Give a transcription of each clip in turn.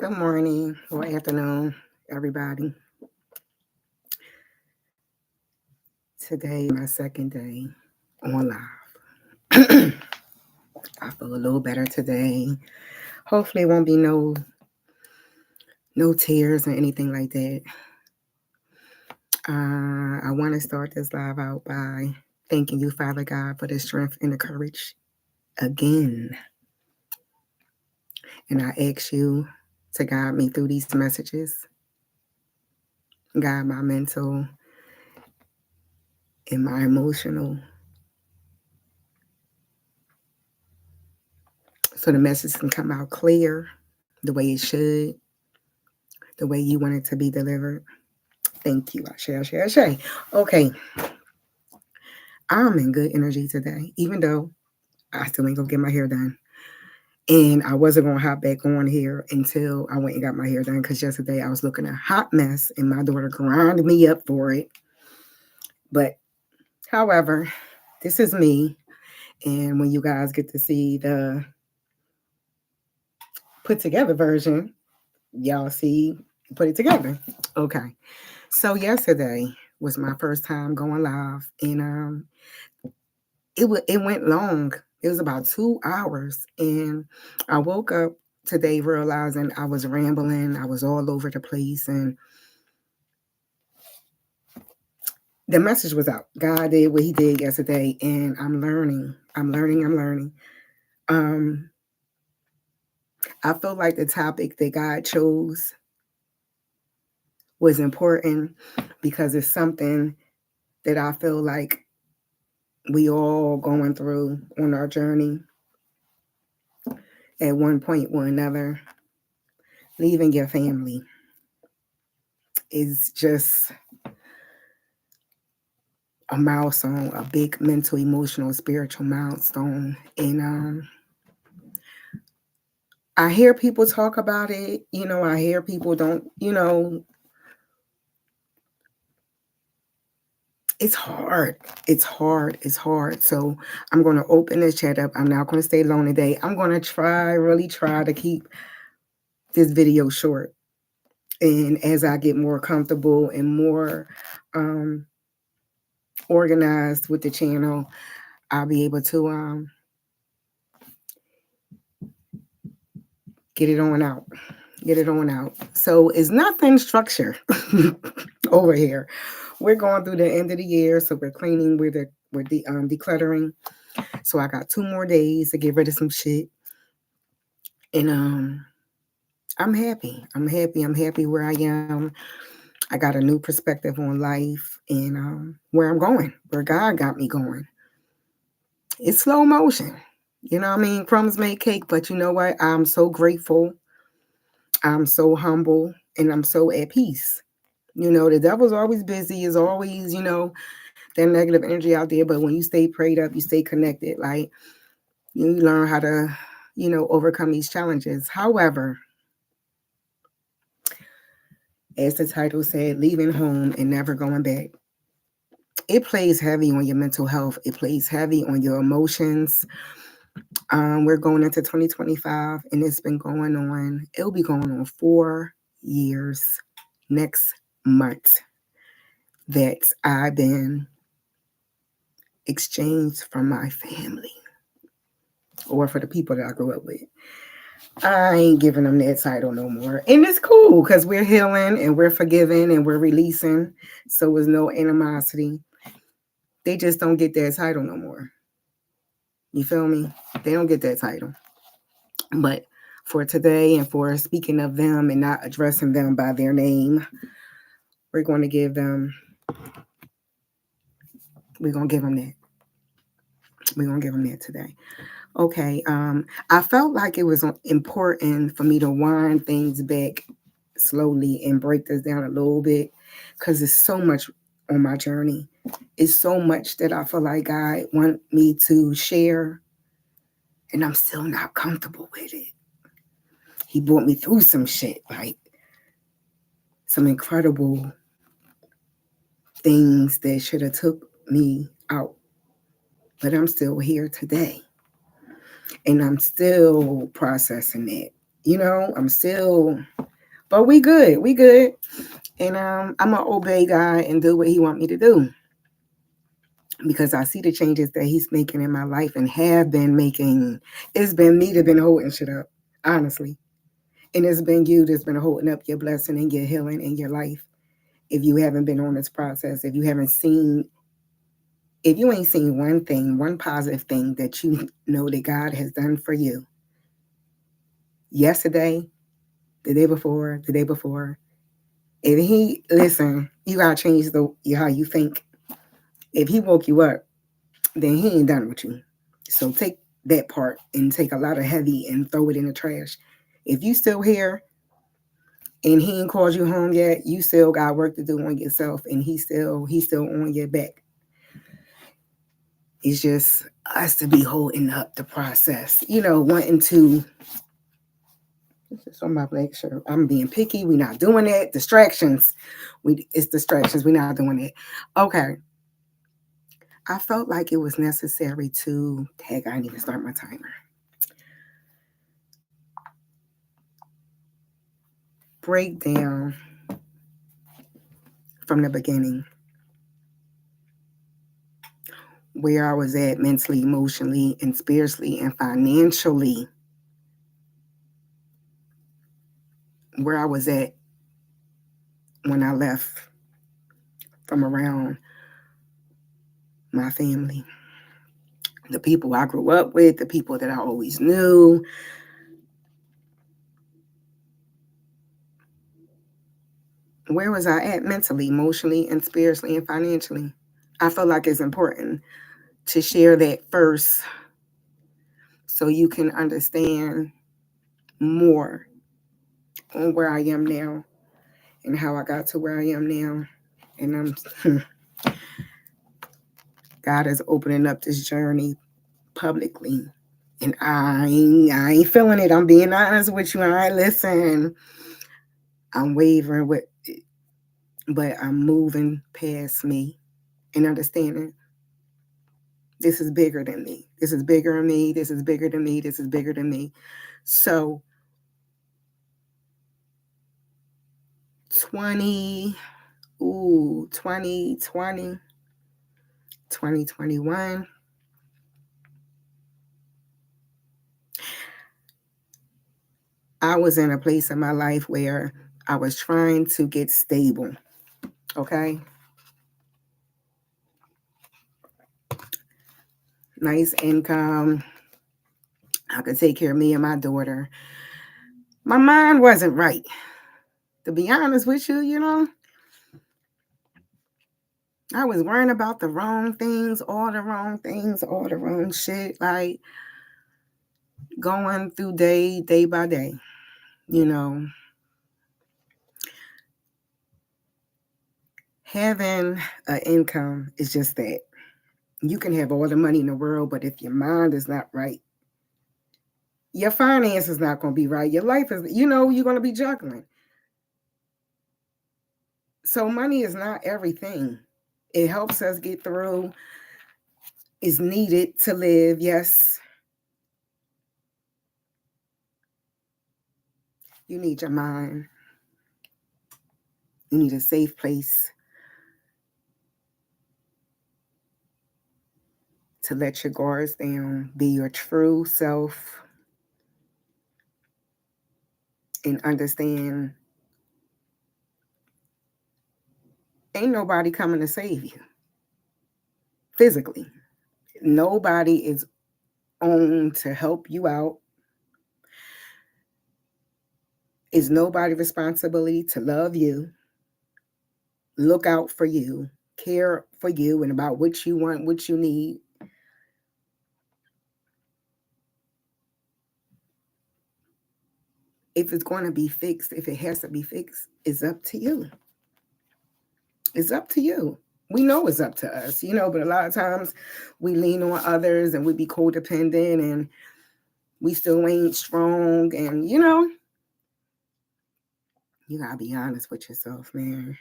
Good morning or afternoon, everybody. Today, my second day on live. I feel a little better today. Hopefully, it won't be no tears or anything like that. I want to start this live out by thanking you, Father God, for the strength and the courage again. And I ask you to guide me through these messages, guide my mental and my emotional, so the message can come out clear the way it should, the way you want it to be delivered. Thank you. Ashe. Okay, I'm in good energy today, even though I still ain't gonna get my hair done. And I wasn't gonna hop back on here until I went and got my hair done because yesterday I was looking a hot mess and my daughter grinded me up for it. But however, this is me. And when you guys get to see the put together version, y'all see put it together. Okay. So yesterday was my first time going live, and it went long. It was about 2 hours, and I woke up today realizing I was rambling. I was all over the place, and the message was out. God did what He did yesterday, and I'm learning. Um, I felt like the topic that God chose was important because it's something that I feel like we all going through on our journey at one point or another. Leaving your family is just a milestone, a big mental, emotional, spiritual milestone. And I hear people talk about it. I hear people don't, it's hard. It's hard. It's hard. So I'm going to open this chat up. I'm not going to stay long today. I'm going to really try to keep this video short. And as I get more comfortable and more organized with the channel, I'll be able to get it on out. So it's nothing structure over here. We're going through the end of the year, so we're cleaning, we're decluttering. So I got 2 more days to get rid of some shit, and I'm happy. I'm happy where I am. I got a new perspective on life and where I'm going, where God got me going. It's slow motion. You know what I mean? Crumbs make cake, but you know what? I'm so grateful. I'm so humble and I'm so at peace. The devil's always busy, is always, that negative energy out there. But when you stay prayed up, you stay connected, like you learn how to, overcome these challenges. However, as the title said, leaving home and never going back. It plays heavy on your mental health. It plays heavy on your emotions. We're going into 2025 and it's been going on. It'll be going on 4 years next month that I've been exchanged from my family or for the people that I grew up with. I ain't giving them that title no more. And it's cool because we're healing and we're forgiving and we're releasing. So there's no animosity. They just don't get that title no more. You feel me? They don't get that title. But for today and for speaking of them and not addressing them by their name, we're going to give them, we're going to give them that. We're going to give them that today. Okay. I felt like it was important for me to wind things back slowly and break this down a little bit because there's so much on my journey. It's so much that I feel like God want me to share, and I'm still not comfortable with it. He brought me through some shit, like some incredible things that should have took me out, but I'm still here today, and I'm still processing it. I'm still, but we good. We good. And I'm gonna obey God and do what He want me to do because I see the changes that He's making in my life and have been making. It's been me that been holding shit up, honestly, and it's been you that's been holding up your blessing and your healing in your life. If you haven't been on this process, if you ain't seen one thing, one positive thing that you know that God has done for you yesterday, the day before, if He listen, you gotta change how you think. If He woke you up, then He ain't done with you. So take that part and take a lot of heavy and throw it in the trash. If you still here and He ain't called you home yet, you still got work to do on yourself, and He's still on your back. It's just us to be holding up the process, wanting to. This is on my black shirt. I'm being picky. We're not doing it. Distractions. It's distractions. We're not doing it. Okay. I felt like it was necessary to tag. I didn't even start my timer. Break down from the beginning where I was at mentally, emotionally, and spiritually and financially. Where I was at when I left from around my family, the people I grew up with, the people that I always knew. Where was I at mentally, emotionally, and spiritually and financially? I feel like it's important to share that first so you can understand more on where I am now and how I got to where I am now. And God is opening up this journey publicly. And I ain't feeling it. I'm being honest with you. I listen. I'm wavering with it, but I'm moving past me and understanding this is bigger than me. This is bigger than me. This is bigger than me. This is bigger than me. So 20, 2020, 2021. I was in a place in my life where I was trying to get stable. Okay. Nice income. I could take care of me and my daughter. My mind wasn't right. To be honest with you, I was worrying about the wrong things, all the wrong things, all the wrong shit, like going through day by day, you know. Having an income is just that. You can have all the money in the world, but if your mind is not right, your finance is not going to be right. Your life is, you're going to be juggling. So money is not everything. It helps us get through. Is needed to live, yes. You need your mind. You need a safe place to let your guards down, be your true self, and understand ain't nobody coming to save you physically. Nobody is on to help you out. It's nobody's responsibility to love you, look out for you, care for you, and about what you want, what you need. If it's going to be fixed, if it has to be fixed, it's up to you. It's up to you. We know it's up to us, but a lot of times we lean on others and we be codependent and we still ain't strong. And, you got to be honest with yourself, man.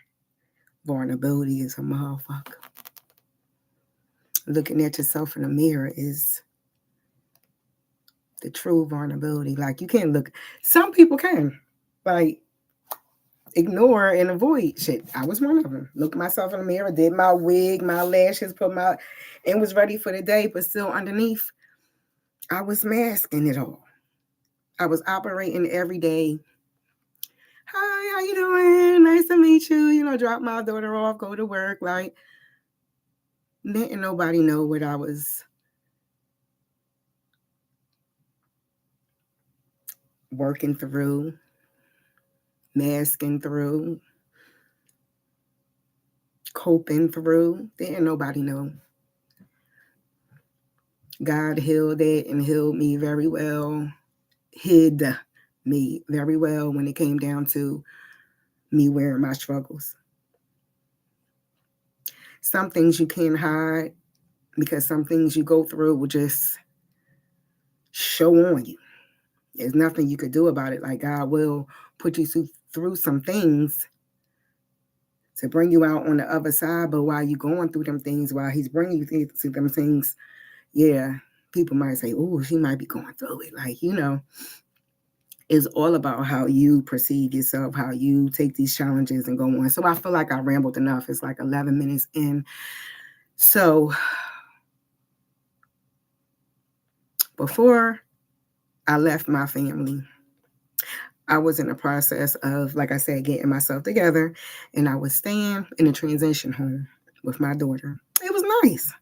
Vulnerability is a motherfucker. Looking at yourself in the mirror is the true vulnerability. Like you can't look, some people can, like, ignore and avoid shit. I was one of them. Looked myself in the mirror, did my wig, my lashes, and was ready for the day, but still underneath, I was masking it all. I was operating every day. Hi, how you doing? Nice to meet you. Drop my daughter off, go to work. Like, didn't nobody know what I was working through, masking through, coping through. Didn't nobody know. God healed it and healed me very well, hid me very well when it came down to me wearing my struggles. Some things you can't hide because some things you go through will just show on you. There's nothing you could do about it. Like, God will put you through some things to bring you out on the other side. But while you're going through them things, while he's bringing you through them things, yeah, people might say, oh, she might be going through it. Like, it's all about how you perceive yourself, how you take these challenges and go on. So I feel like I rambled enough. It's like 11 minutes in. So before I left my family, I was in the process of, like I said, getting myself together, and I was staying in a transition home with my daughter. It was nice.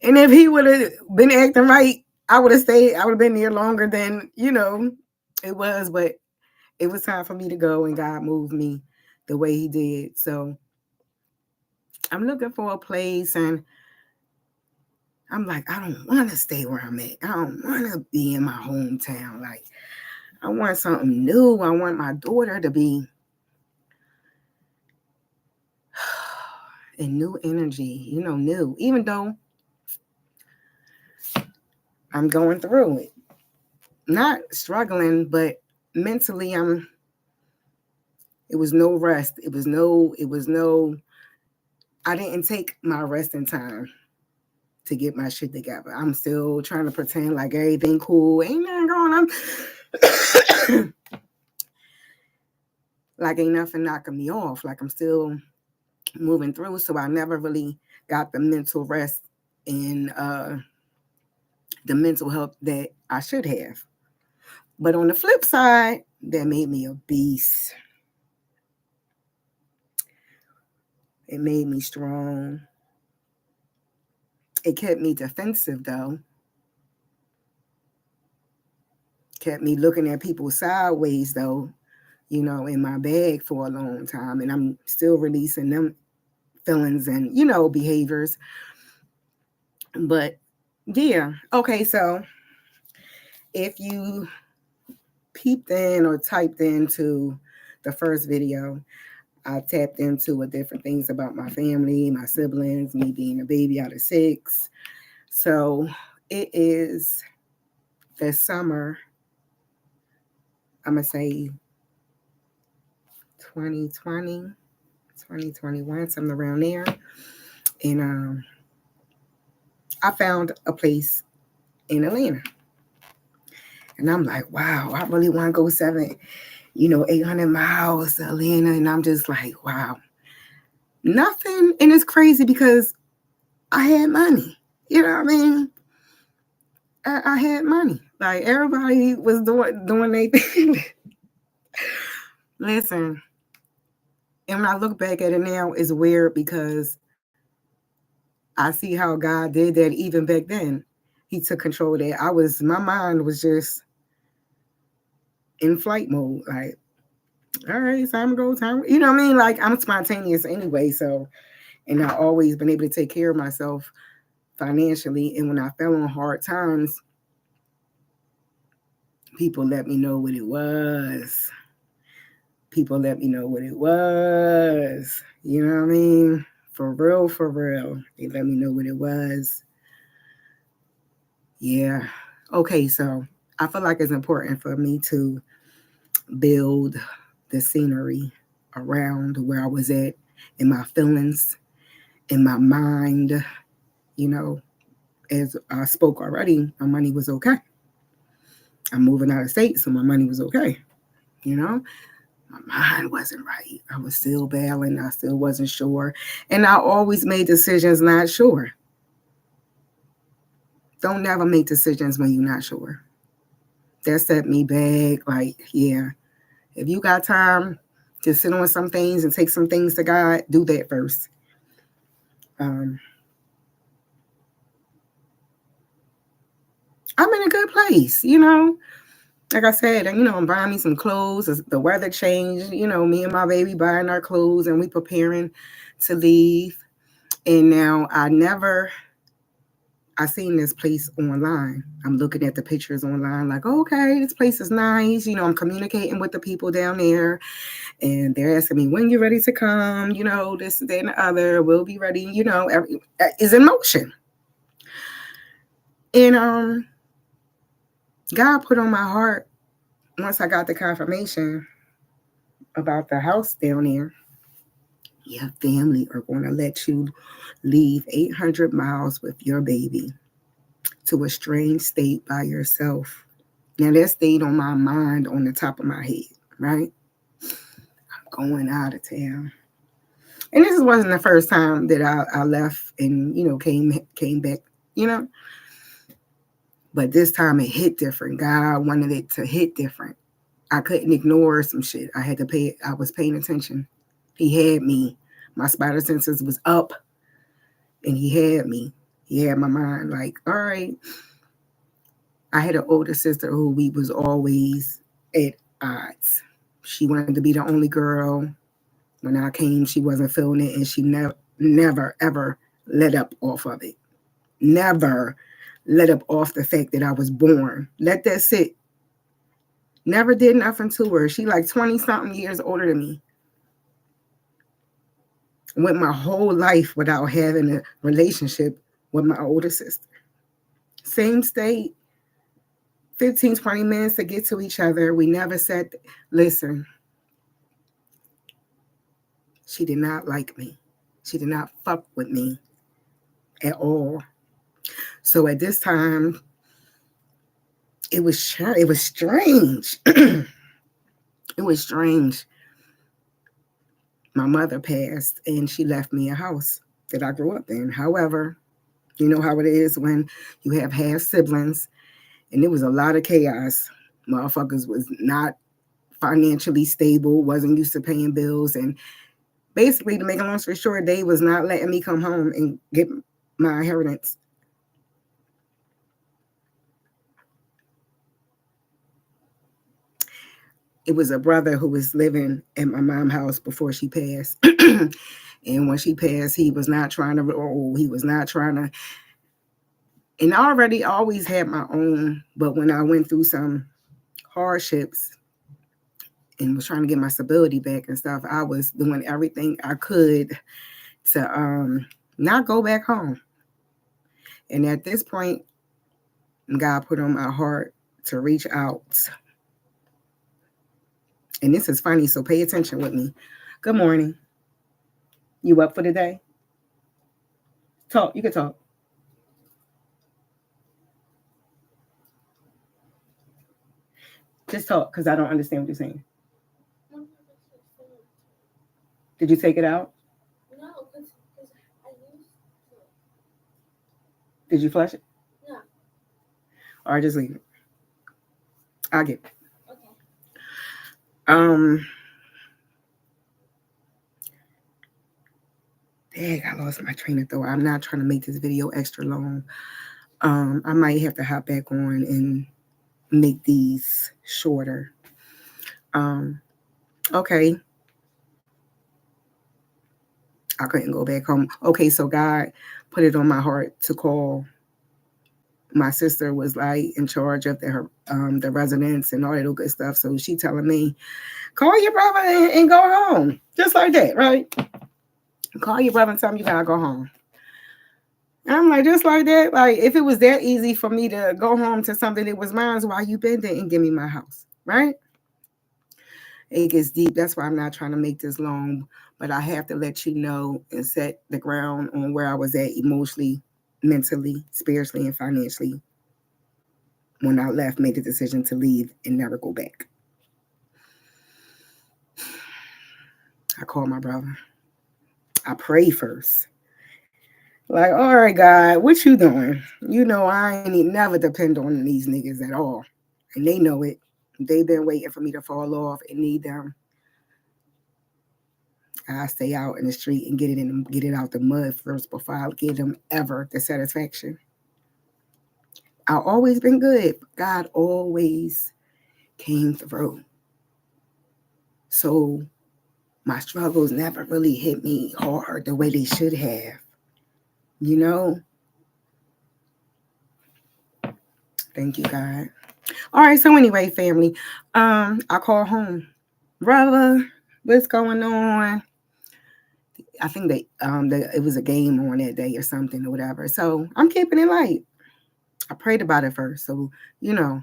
And if he would have been acting right, I would have stayed. I would have been there longer than, it was. But it was time for me to go, and God moved me the way he did. So I'm looking for a place, and I'm like, I don't want to stay where I'm at. I don't want to be in my hometown. Like, I want something new. I want my daughter to be in new energy, new, even though I'm going through it. Not struggling, but mentally it was no rest. It was no, I didn't take my resting time to get my shit together. I'm still trying to pretend like everything cool. Ain't nothing going on. Like ain't nothing knocking me off. Like I'm still moving through. So I never really got the mental rest and the mental health that I should have. But on the flip side, that made me a beast. It made me strong. It kept me defensive, though. Kept me looking at people sideways, though, in my bag for a long time. And I'm still releasing them feelings and, behaviors. But yeah. Okay, so if you peeped in or typed into the first video, I tapped into different things about my family, my siblings, me being a baby out of 6. So it is the summer, I'm going to say 2020, 2021, something around there. And I found a place in Atlanta. And I'm like, wow, I really want to go 800 miles to Atlanta. And I'm just like, wow. Nothing. And it's crazy because I had money. You know what I mean? I had money. Like everybody was doing their thing. Listen, and when I look back at it now, it's weird because I see how God did that even back then. He took control of that. My mind was just in flight mode. Like, all right, it's time to go. You know what I mean? Like I'm spontaneous anyway. So, and I've always been able to take care of myself financially. And when I fell on hard times, people let me know what it was. People let me know what it was. You know what I mean? For real, for real. They let me know what it was. Yeah. Okay, so I feel like it's important for me to build the scenery around where I was at in my feelings, in my mind. As I spoke already, my money was okay. I'm moving out of state, so my money was okay. You know, my mind wasn't right. I was still battling. I still wasn't sure. And I always made decisions not sure. Don't never make decisions when you're not sure. That set me back. Like, yeah, if you got time to sit on some things and take some things to God, do that first. Um, I'm in a good place, you know. Like I said, you know, I'm buying me some clothes. The weather changed, you know, me and my baby buying our clothes and we preparing to leave. And now I seen this place online. I'm looking at the pictures online, like, okay, this place is nice. You know, I'm communicating with the people down there, and they're asking me when you're ready to come. You know, this, that, and the other. We'll be ready. You know, is in motion. And God put on my heart once I got the confirmation about the house down there. Your family are going to let you leave 800 miles with your baby to a strange state by yourself. Now that stayed on my mind on the top of my head, right? I'm going out of town. And this wasn't the first time that I left and, you know, came back, you know. But this time it hit different. God wanted it to hit different. I couldn't ignore some shit. I had to pay. I was paying attention. He had me. My spider senses was up, and he had me. He had my mind. Like, all right. I had an older sister who we was always at odds. She wanted to be the only girl. When I came, she wasn't feeling it, and she never, ever let up off of it. Never let up off the fact that I was born. Let that sit. Never did nothing to her. She like 20 something years older than me. Went my whole life without having a relationship with my older sister. Same state, 15, 20 minutes to get to each other. We never said, listen, she did not like me. She did not fuck with me at all. So at this time, it was strange. It was strange. My mother passed and she left me a house that I grew up in. However, you know how it is when you have half siblings, and it was a lot of chaos. Motherfuckers was not financially stable, wasn't used to paying bills, and basically, to make a long story short, they was not letting me come home and get my inheritance. It was a brother who was living at my mom's house before she passed. And when she passed, he was not trying to, oh, he was not trying to. And I already always had my own, but when I went through some hardships and was trying to get my stability back and stuff, I was doing everything I could to not go back home. And at this point, God put on my heart to reach out. And this is funny, so pay attention with me. Good morning. You up for the day? Talk. You can talk. Just talk, because I don't understand what you're saying. Did you take it out? No, because I used it. Did you flush it? No. All right, just leave it. I'll get it. Okay. Dang, I lost my train of thought. I'm not trying to make this video extra long. I might have to hop back on and make these shorter. Okay. I couldn't go back home. Okay, so God put it on my heart to call. My sister was like in charge of the residence and all that good stuff. So she telling me, call your brother and go home. Just like that, right? Call your brother and tell him you gotta go home. And I'm like, just like that? Like, if it was that easy for me to go home to something that was mine, why you been there and give me my house, right? It gets deep. That's why I'm not trying to make this long, but I have to let you know and set the ground on where I was at emotionally, mentally, spiritually, and financially when I left, made the decision to leave and never go back. I called my brother. I prayed first. Like, all right, God, what you doing? You know, I ain't never depend on these niggas at all. And they know it. They've been waiting for me to fall off and need them. I stay out in the street and get it out the mud first before I give them ever the satisfaction. I've always been good. God always came through. So my struggles never really hit me hard the way they should have. You know? Thank you, God. All right, so anyway, family, I call home. Brother, what's going on? I think it was a game on that day or something or whatever. So I'm keeping it light. I prayed about it first. So, you know,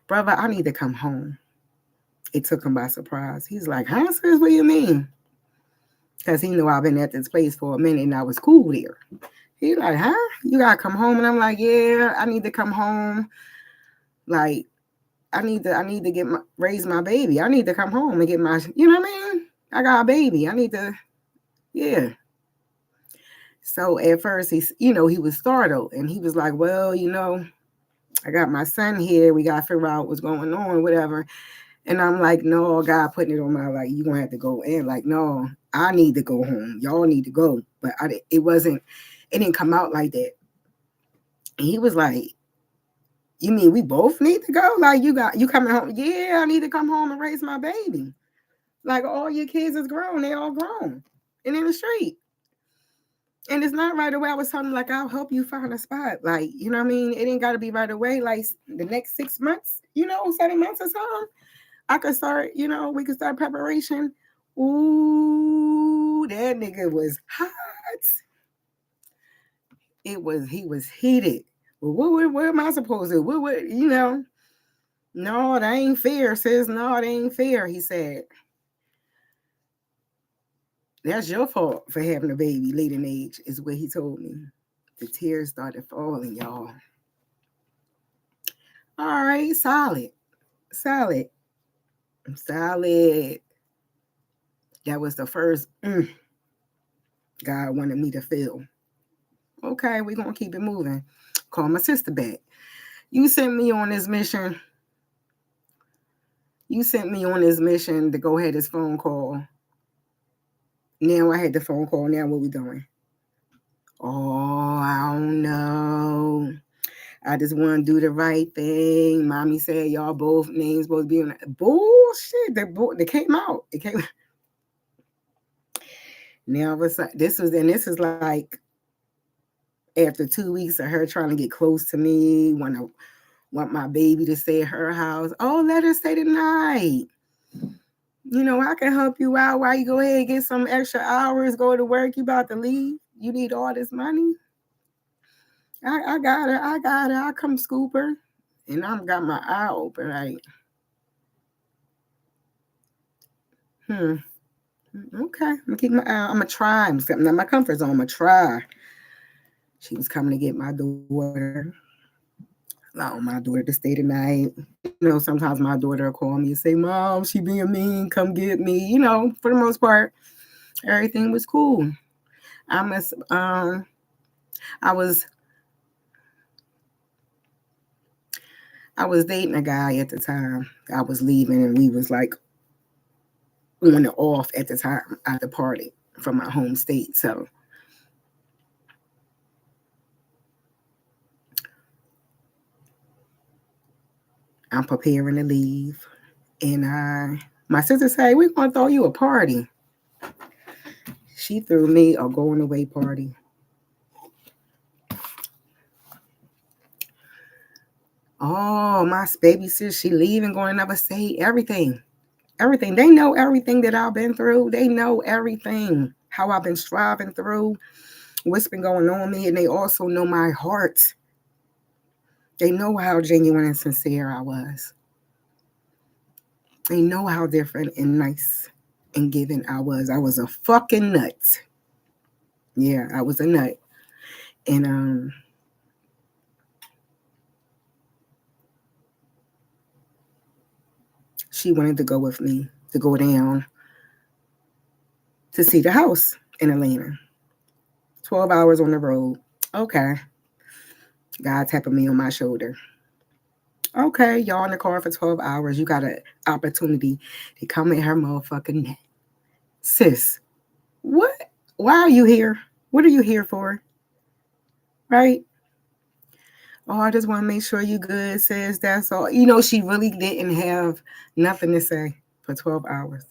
brother, I need to come home. It took him by surprise. He's like, huh, sis, what do you mean? Because he knew I've been at this place for a minute and I was cool there. He's like, huh? You gotta come home. And I'm like, yeah, I need to come home. Like, I need to raise my baby. I need to come home and get my, you know what I mean? I got a baby. I need to, yeah. So at first he was startled and he was like, well, I got my son here. We got to figure out what's going on, whatever. And I'm like, no, God putting it on my, like, you're going to have to go in. Like, no, I need to go home. Y'all need to go. But it didn't come out like that. And he was like, you mean we both need to go? Like, you coming home? Yeah, I need to come home and raise my baby. Like, all your kids is grown. They all grown and in the street. And it's not right away. I was telling him, like, I'll help you find a spot. Like, you know what I mean? It ain't got to be right away. Like, the next 6 months, 7 months or something. I could start, we could start preparation. Ooh, that nigga was hot. He was heated. Well, what am I supposed to do? No, that ain't fair, sis. No, that ain't fair, he said. That's your fault for having a baby late in age, is what he told me. The tears started falling, y'all. All right, solid. Solid. Solid. That was the first God wanted me to feel. Okay, we're going to keep it moving. Call my sister back. You sent me on this mission. To go ahead this phone call. Now I had the phone call. Now what we doing? Oh, I don't know. I just want to do the right thing. Mommy said y'all both names supposed to be on that. Bullshit. They came out. It came. Now this is like after 2 weeks of her trying to get close to me, want my baby to stay at her house. Oh, let her stay tonight. I can help you out while you go ahead and get some extra hours, go to work. You about to leave. You need all this money. I got her. I'll come scoop her. And I'm got my eye open, like, okay. I'm gonna keep my eye. I'm gonna try. I'm stepping out my comfort zone. I'm gonna try. She was coming to get my daughter. Allowing my daughter to stay tonight. Sometimes my daughter will call me and say, Mom, she being mean, come get me. For the most part, everything was cool. I was dating a guy at the time. I was leaving and we was like on and off at the time at the party from my home state. So I'm preparing to leave. And my sister said, we're going to throw you a party. She threw me a going away party. Oh, my baby sis, she leaving, going to another state, everything. Everything. They know everything that I've been through. They know everything, how I've been striving through, what's been going on with me. And they also know my heart. They know how genuine and sincere I was. They know how different and nice and giving I was. I was a fucking nut. Yeah, I was a nut. And she wanted to go with me to go down to see the house in Atlanta. 12 hours on the road. Okay. God tapping me on my shoulder. Okay, y'all in the car for 12 hours. You got an opportunity to come in her motherfucking neck. Sis, what? Why are you here? What are you here for? Right? Oh, I just want to make sure you good, sis. That's all. You know, she really didn't have nothing to say for 12 hours.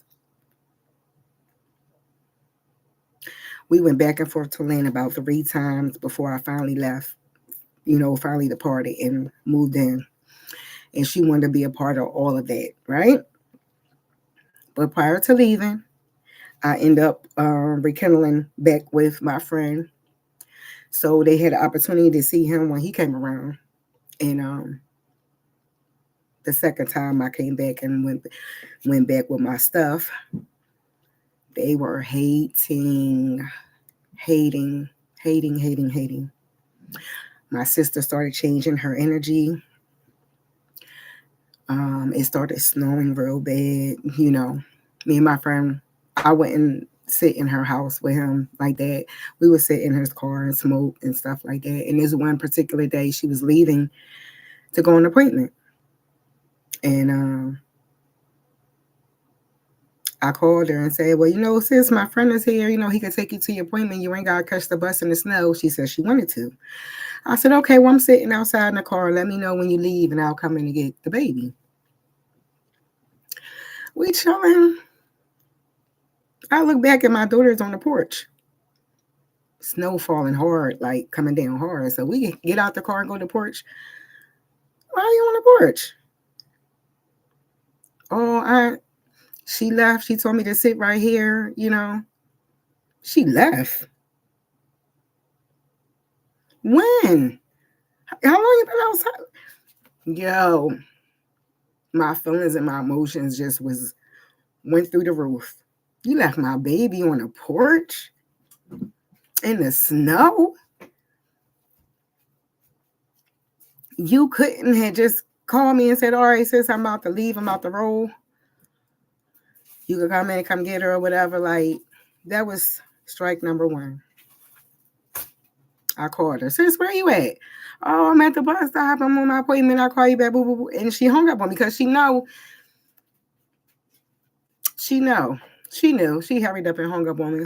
We went back and forth to Atlanta about 3 times before I finally left, finally departed and moved in. And she wanted to be a part of all of that, right? But prior to leaving, I end up rekindling back with my friend. So they had the opportunity to see him when he came around. And the second time I came back and went back with my stuff, they were hating. My sister started changing her energy. It started snowing real bad. Me and my friend, I wouldn't sit in her house with him like that. We would sit in his car and smoke and stuff like that. And there's one particular day she was leaving to go on an appointment. And I called her and said, well, sis, my friend is here. He could take you to your appointment. You ain't got to catch the bus in the snow. She said she wanted to. I said, okay, well, I'm sitting outside in the car. Let me know when you leave and I'll come in and get the baby. We chilling. I look back and my daughter's on the porch. Snow falling hard, like coming down hard. So we get out the car and go to the porch. Why are you on the porch? Oh, she left. She told me to sit right here, She left. When? How long you been outside? Yo, my feelings and my emotions just went through the roof. You left my baby on the porch in the snow? You couldn't have just called me and said, all right, sis, I'm about to leave. I'm about to roll. You could come in and come get her or whatever. Like, that was strike number one. I called her. Sis, where you at? Oh, I'm at the bus stop. I'm on my appointment. I'll call you back. Boo, boo, boo. And she hung up on me because she knew. She knew. She hurried up and hung up on me.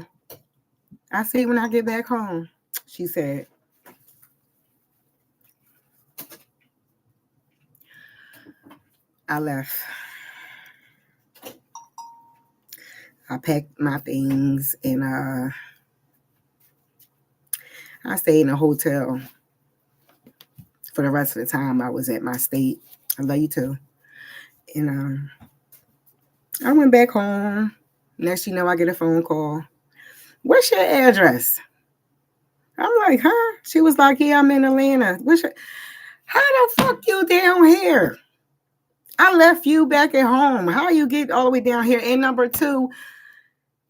I see when I get back home, she said. I left. I packed my things and I stayed in a hotel for the rest of the time I was at my state. I love you too. And I went back home. Next, I get a phone call. What's your address? I'm like, huh? She was like, yeah, I'm in Atlanta. How the fuck you down here? I left you back at home. How you get all the way down here? And number two,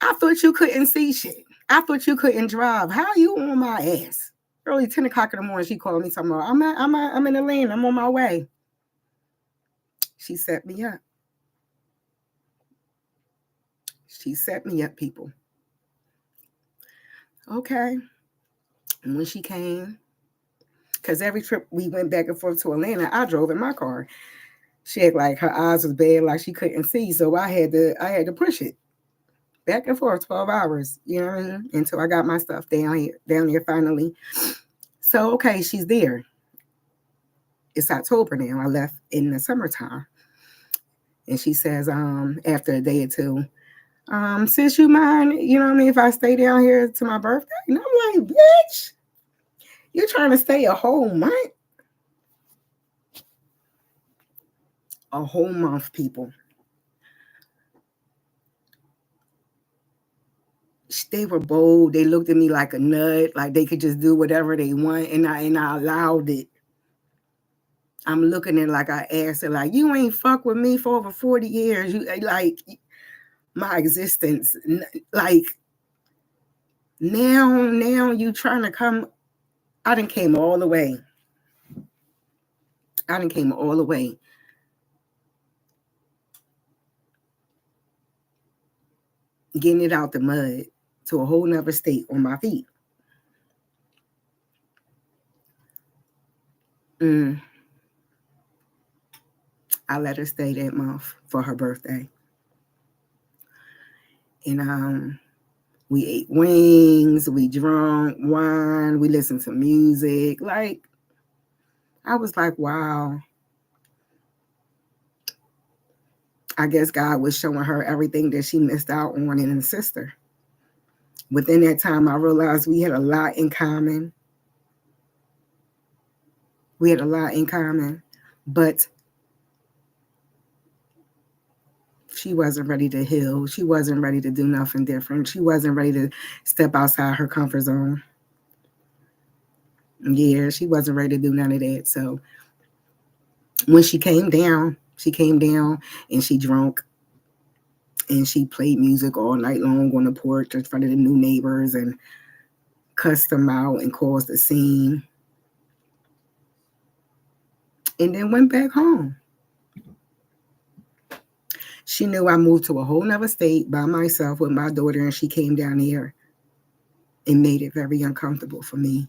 I thought you couldn't see shit. I thought you couldn't drive. How you on my ass? Early 10 o'clock in the morning, she called me talking about, I'm in Atlanta. I'm on my way. She set me up. She set me up, people. Okay. And when she came, because every trip we went back and forth to Atlanta, I drove in my car. She had like her eyes was bad, like she couldn't see. So I had to push it back and forth 12 hours, until I got my stuff down here finally. So okay, she's there. It's October now. I left in the summertime. And she says, after a day or two, sis, you mind, if I stay down here to my birthday? And I'm like, bitch, you trying to stay a whole month? A whole month, people. They were bold. They looked at me like a nut, like they could just do whatever they want, and I allowed it. I'm looking at like I asked her, like, you ain't fuck with me for over 40 years. You like my existence. Like now you trying to come. I done came all the way. getting it out the mud to a whole nother state on my feet. I let her stay that month for her birthday. And we ate wings, we drank wine, we listened to music. Like, I was like, wow. I guess God was showing her everything that she missed out on in a sister. Within that time, I realized we had a lot in common. We had a lot in common, but she wasn't ready to heal. She wasn't ready to do nothing different. She wasn't ready to step outside her comfort zone. Yeah, she wasn't ready to do none of that. So when she came down and she drunk and she played music all night long on the porch in front of the new neighbors and cussed them out and caused a scene. And then went back home. She knew I moved to a whole nother state by myself with my daughter, and she came down here and made it very uncomfortable for me.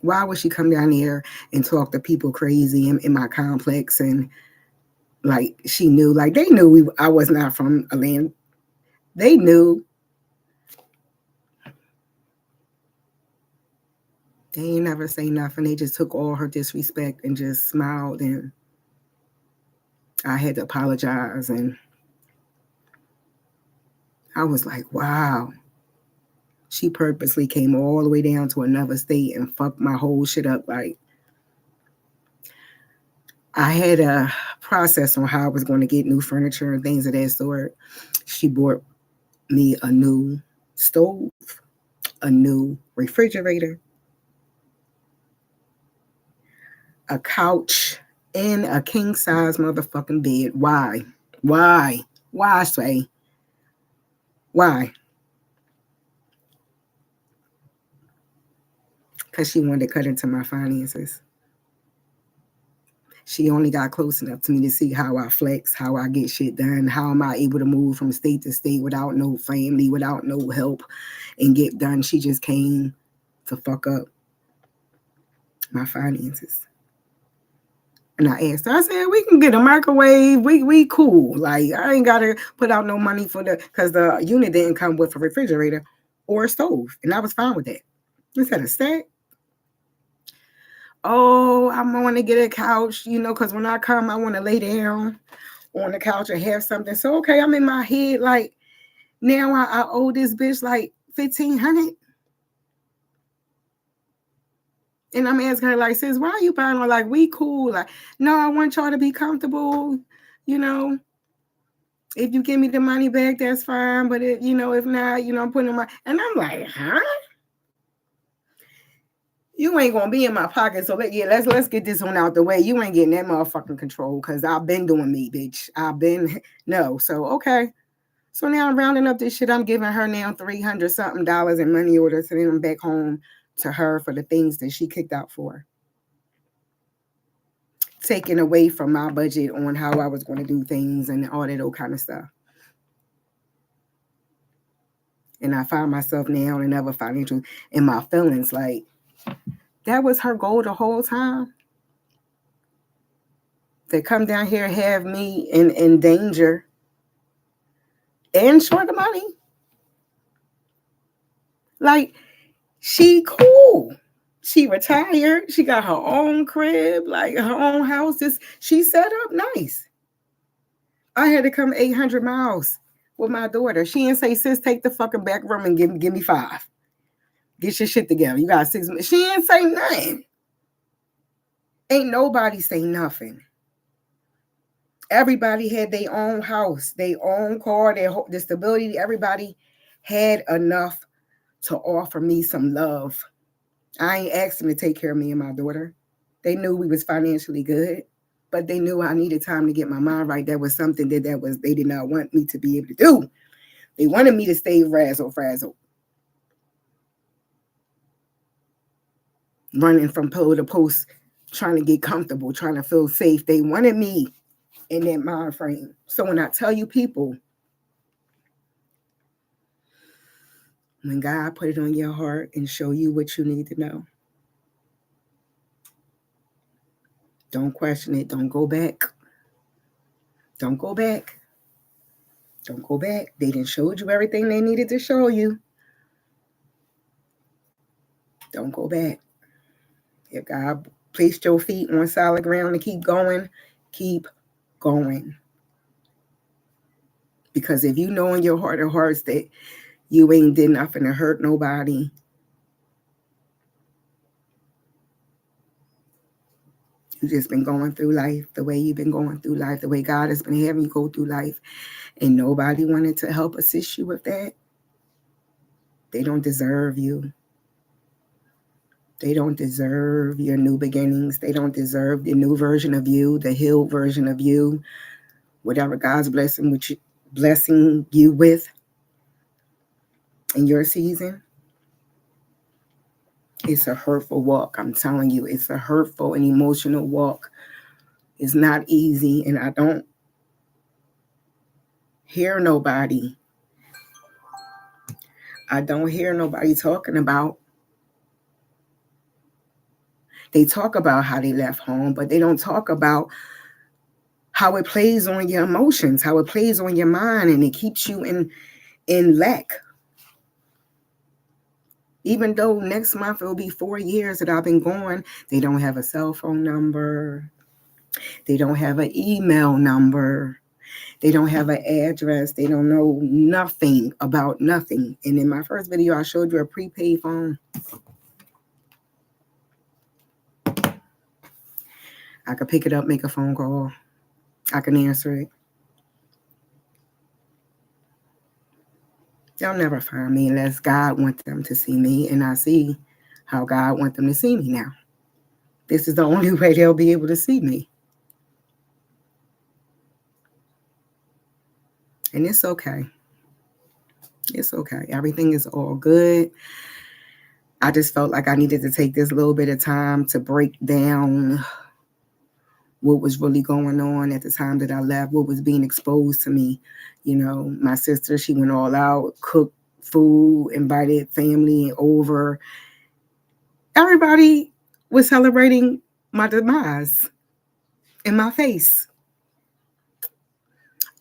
Why would she come down here and talk to people crazy in my complex? And like, she knew, like, they knew I was not from a land. They knew. They ain't never say nothing. They just took all her disrespect and just smiled, and I had to apologize. And I was like, wow. She purposely came all the way down to another state and fucked my whole shit up. Like, I had a process on how I was going to get new furniture and things of that sort. She bought me a new stove, a new refrigerator, a couch, and a king-size motherfucking bed. Why? Why? Why, Sway? Why? Because she wanted to cut into my finances. She only got close enough to me to see how I flex, how I get shit done, how am I able to move from state to state without no family, without no help, and get done. She just came to fuck up my finances. And I asked her, I said, we can get a microwave. We cool. Like, I ain't got to put out no money for because the unit didn't come with a refrigerator or a stove. And I was fine with that. I said, a stack? Oh, I want to get a couch, because when I come, I want to lay down on the couch and have something. So, okay, I'm in my head, like, now I owe this bitch like $1,500. And I'm asking her, like, sis, why are you buying her? Like, we cool. Like, no, I want y'all to be comfortable. If you give me the money back, that's fine. But if not, I'm putting my, and I'm like, huh? You ain't gonna be in my pocket, so let's get this one out the way. You ain't getting that motherfucking control because I've been doing me, bitch. No. So okay. So now I'm rounding up this shit. I'm giving her now $300 something in money order to send them back home to her for the things that she kicked out for. Taking away from my budget on how I was going to do things and all that old kind of stuff. And I find myself now in another financial in my feelings like that was her goal the whole time. To come down here and have me in danger and short of money. Like, she cool. She retired. She got her own crib, like her own house. She set up nice. I had to come 800 miles with my daughter. She didn't say, sis, take the fucking back room and give me 5. Get your shit together. You got 6 minutes. She didn't say nothing. Ain't nobody say nothing. Everybody had their own house, their own car, their stability. Everybody had enough to offer me some love. I ain't asked them to take care of me and my daughter. They knew we was financially good, but they knew I needed time to get my mind right. That was something they did not want me to be able to do. They wanted me to stay frazzle, running from pillar to post, trying to get comfortable, trying to feel safe. They wanted me in that mind frame. So when I tell you people, When God put it on your heart and show you what you need to know, don't question it. Don't go back. Don't go back. Don't go back. They didn't show you everything they needed to show you. Don't go back. If God placed your feet on solid ground to keep going, keep going. Because if you know in your heart of hearts that you ain't did nothing to hurt nobody, you just been going through life the way you've been going through life, the way God has been having you go through life, and nobody wanted to help assist you with that, they don't deserve you. They don't deserve your new beginnings. They don't deserve the new version of you, the healed version of you, whatever God's blessing you with in your season. It's a hurtful walk. I'm telling you, it's a hurtful and emotional walk. It's not easy, and I don't hear nobody. I don't hear nobody talking about. They talk about how they left home, but they don't talk about how it plays on your emotions, how it plays on your mind, and it keeps you in lack. Even though next month it will be 4 years that I've been gone, they don't have a cell phone number. They don't have an email number. They don't have an address. They don't know nothing about nothing. And in my first video, I showed you a prepaid phone. I could pick it up, make a phone call. I can answer it. They'll never find me unless God wants them to see me, and I see how God wants them to see me now. This is the only way they'll be able to see me. And it's okay. It's okay. Everything is all good. I just felt like I needed to take this little bit of time to break down what was really going on at the time that I left, what was being exposed to me. You know, my sister, she went all out, cooked food, invited family over. Everybody was celebrating my demise in my face.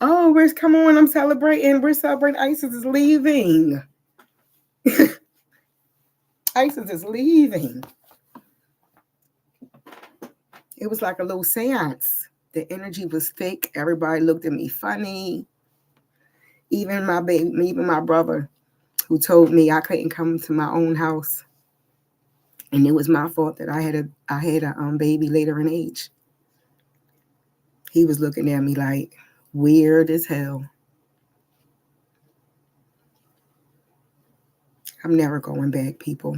Oh, come on, I'm celebrating. We're celebrating. Isis is leaving. Isis is leaving. It was like a little seance. The energy was thick. Everybody looked at me funny. Even my brother, who told me I couldn't come to my own house, and it was my fault that I had a baby later in age. He was looking at me like weird as hell. I'm never going back, people.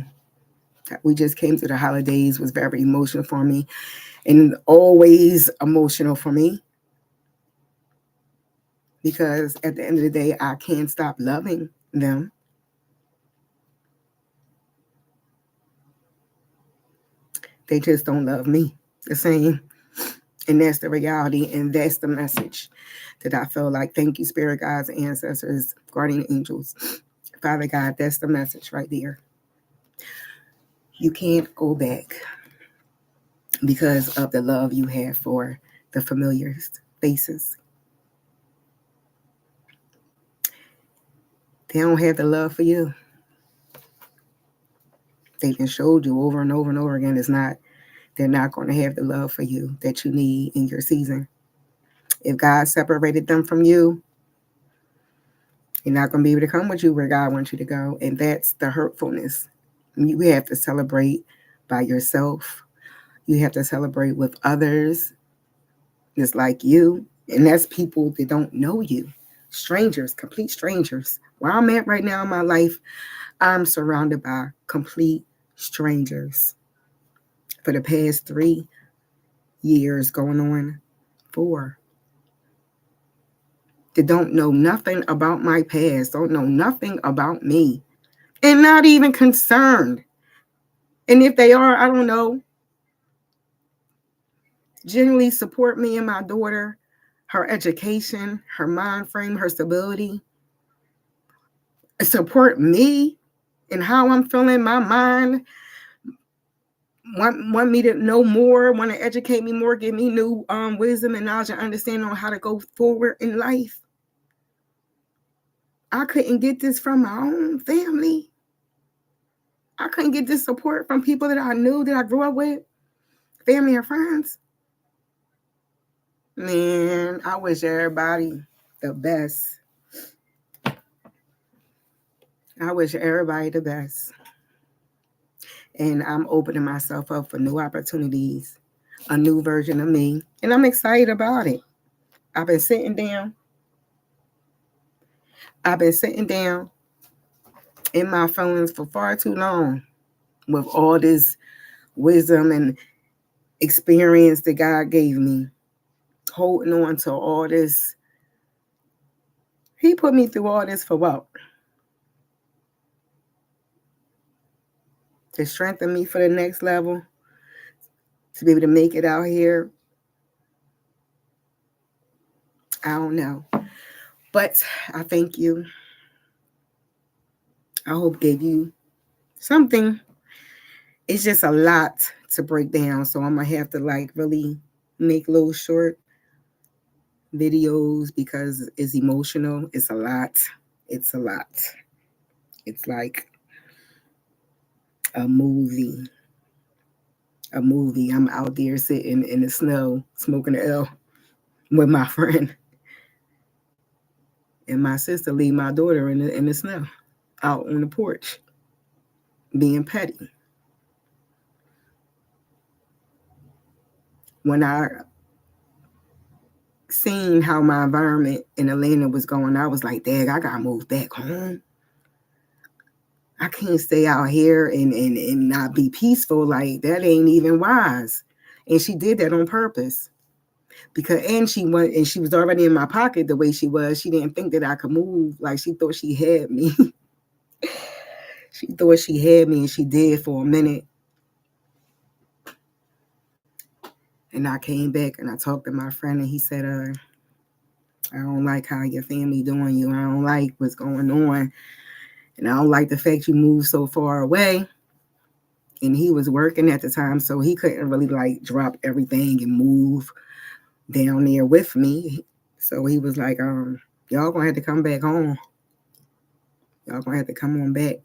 We just came to the holidays. It was very emotional for me, and always emotional for me, because at the end of the day, I can't stop loving them. They just don't love me the same. And that's the reality, and that's the message that I feel like. Thank you, Spirit Guides, ancestors, guardian angels, Father God. That's the message right there. You can't go back because of the love you have for the familiar faces. They don't have the love for you. They've been showed you over and over and over again. They're not going to have the love for you that you need in your season. If God separated them from you, you're not going to be able to come with you where God wants you to go. And that's the hurtfulness. You have to celebrate by yourself. You have to celebrate with others just like you. And that's people that don't know you. Strangers, complete strangers. Where I'm at right now in my life, I'm surrounded by complete strangers. For the past 3 years, going on 4, that don't know nothing about my past, don't know nothing about me, and not even concerned. And if they are, I don't know, generally support me and my daughter, her education, her mind frame, her stability. Support me and how I'm feeling, my mind want me to know more, want to educate me more, give me new wisdom and knowledge and understanding on how to go forward in life. I couldn't get this from my own family. I couldn't get this support from people that I knew, that I grew up with, family and friends. Man, I wish everybody the best. I wish everybody the best. And I'm opening myself up for new opportunities, a new version of me. And I'm excited about it. I've been sitting down. I've been sitting down in my feelings for far too long with all this wisdom and experience that God gave me, holding on to all this. He put me through all this for what? To strengthen me for the next level, to be able to make it out here. I don't know. But I thank you. I hope gave you something. It's just a lot to break down. So I'm going to have to like really make little short videos because it's emotional. It's a lot. It's a lot. It's like a movie. A movie. I'm out there sitting in the snow, smoking an L with my friend. And my sister leave my daughter in the snow, out on the porch, being petty. When I seen how my environment in Atlanta was going, I was like, Dad, I gotta move back home. I can't stay out here and not be peaceful. Like, that ain't even wise. And she did that on purpose. Because she was already in my pocket the way she was. She didn't think that I could move. Like, she thought she had me. She thought she had me, and she did for a minute. And I came back and I talked to my friend, and he said, I don't like how your family doing you. I don't like what's going on. And I don't like the fact you moved so far away. And he was working at the time, so he couldn't really like drop everything and move down there with me. So he was like, y'all gonna have to come back home. Y'all gonna have to come on back.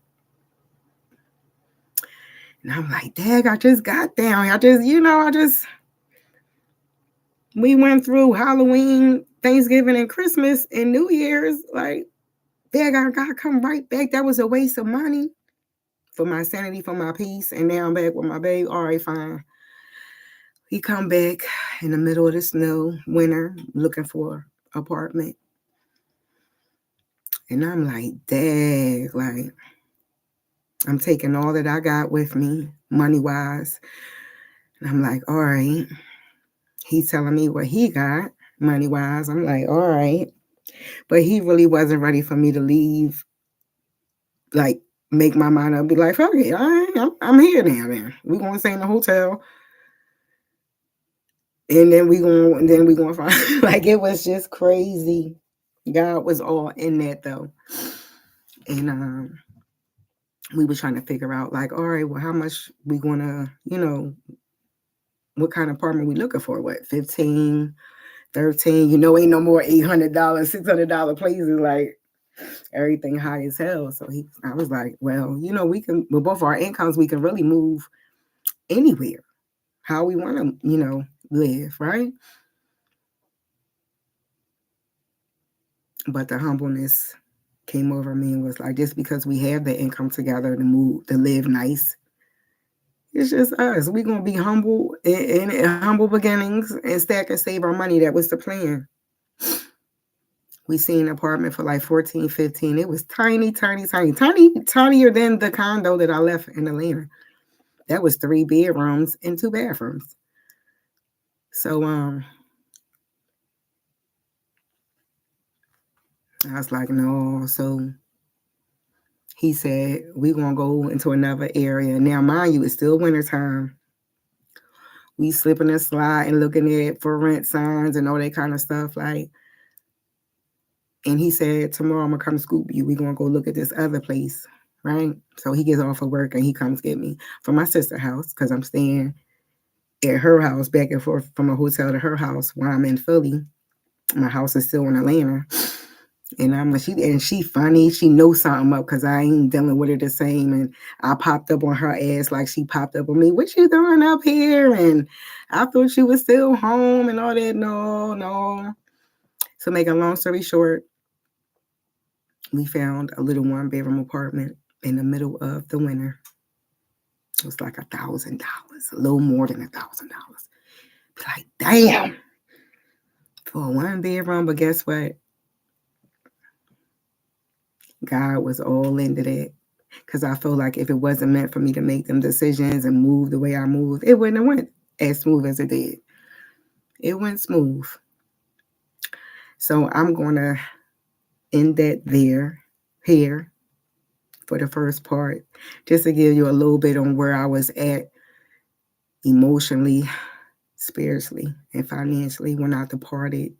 And I'm like, Dad, I just got down. We went through Halloween, Thanksgiving, and Christmas and New Year's. Like, Dad, I gotta come right back. That was a waste of money for my sanity, for my peace. And now I'm back with my baby. All right, fine. He come back in the middle of the snow, winter, looking for an apartment. And I'm like, Dad, like, I'm taking all that I got with me, money-wise. And I'm like, all right. He's telling me what he got, money-wise. I'm like, all right. But he really wasn't ready for me to leave, like, make my mind up, be like, fuck it, I'm here now, then. We're going to stay in the hotel. And then we going to find, like, it was just crazy. God was all in that, though. And we were trying to figure out, like, all right, well, how much we going to, what kind of apartment we looking for? What, 15, 13? Ain't no more $800, $600 places. Like, everything high as hell. So I was like, well, we can, with both our incomes, we can really move anywhere, how we want to, live, right? But the humbleness came over me and was like, just because we have the income together to move, to live nice, it's just us. We're going to be humble in humble beginnings and stack and save our money. That was the plan. We seen an apartment for like 14, 15. It was tiny, tiny, tiny, tinier than the condo that I left in Atlanta. That was 3 bedrooms and 2 bathrooms. So I was like, no. So he said, we're going to go into another area. Now, mind you, it's still wintertime. We slipping and sliding, looking at for rent signs and all that kind of stuff. Like, and he said, tomorrow I'm going to come scoop you. We're going to go look at this other place. right? So he gets off of work and he comes get me from my sister's house because I'm staying at her house back and forth from a hotel to her house while I'm in Philly. My house is still in Atlanta. And she funny. She knows something up because I ain't dealing with her the same. And I popped up on her ass like she popped up on me. What you doing up here? And I thought you was still home and all that. No, no. So make a long story short, we found a little 1-bedroom apartment in the middle of the winter. It was like $1,000, a little more than $1,000. Like, damn, for a 1-bedroom. But guess what? God was all into that. Because I feel like if it wasn't meant for me to make them decisions and move the way I moved, it wouldn't have went as smooth as it did. It went smooth. So I'm going to end that here for the first part, just to give you a little bit on where I was at emotionally, spiritually, and financially when I departed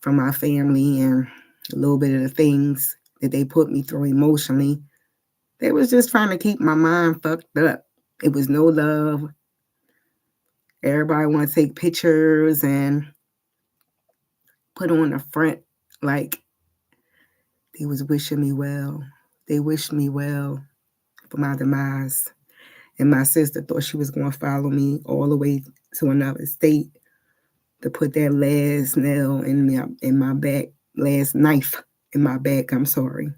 from my family, and a little bit of the things that they put me through emotionally. They was just trying to keep my mind fucked up. It was no love. Everybody want to take pictures and put on the front like they was wishing me well. They wished me well for my demise. And my sister thought she was going to follow me all the way to another state to put that last nail in my back, last knife in my back. I'm sorry.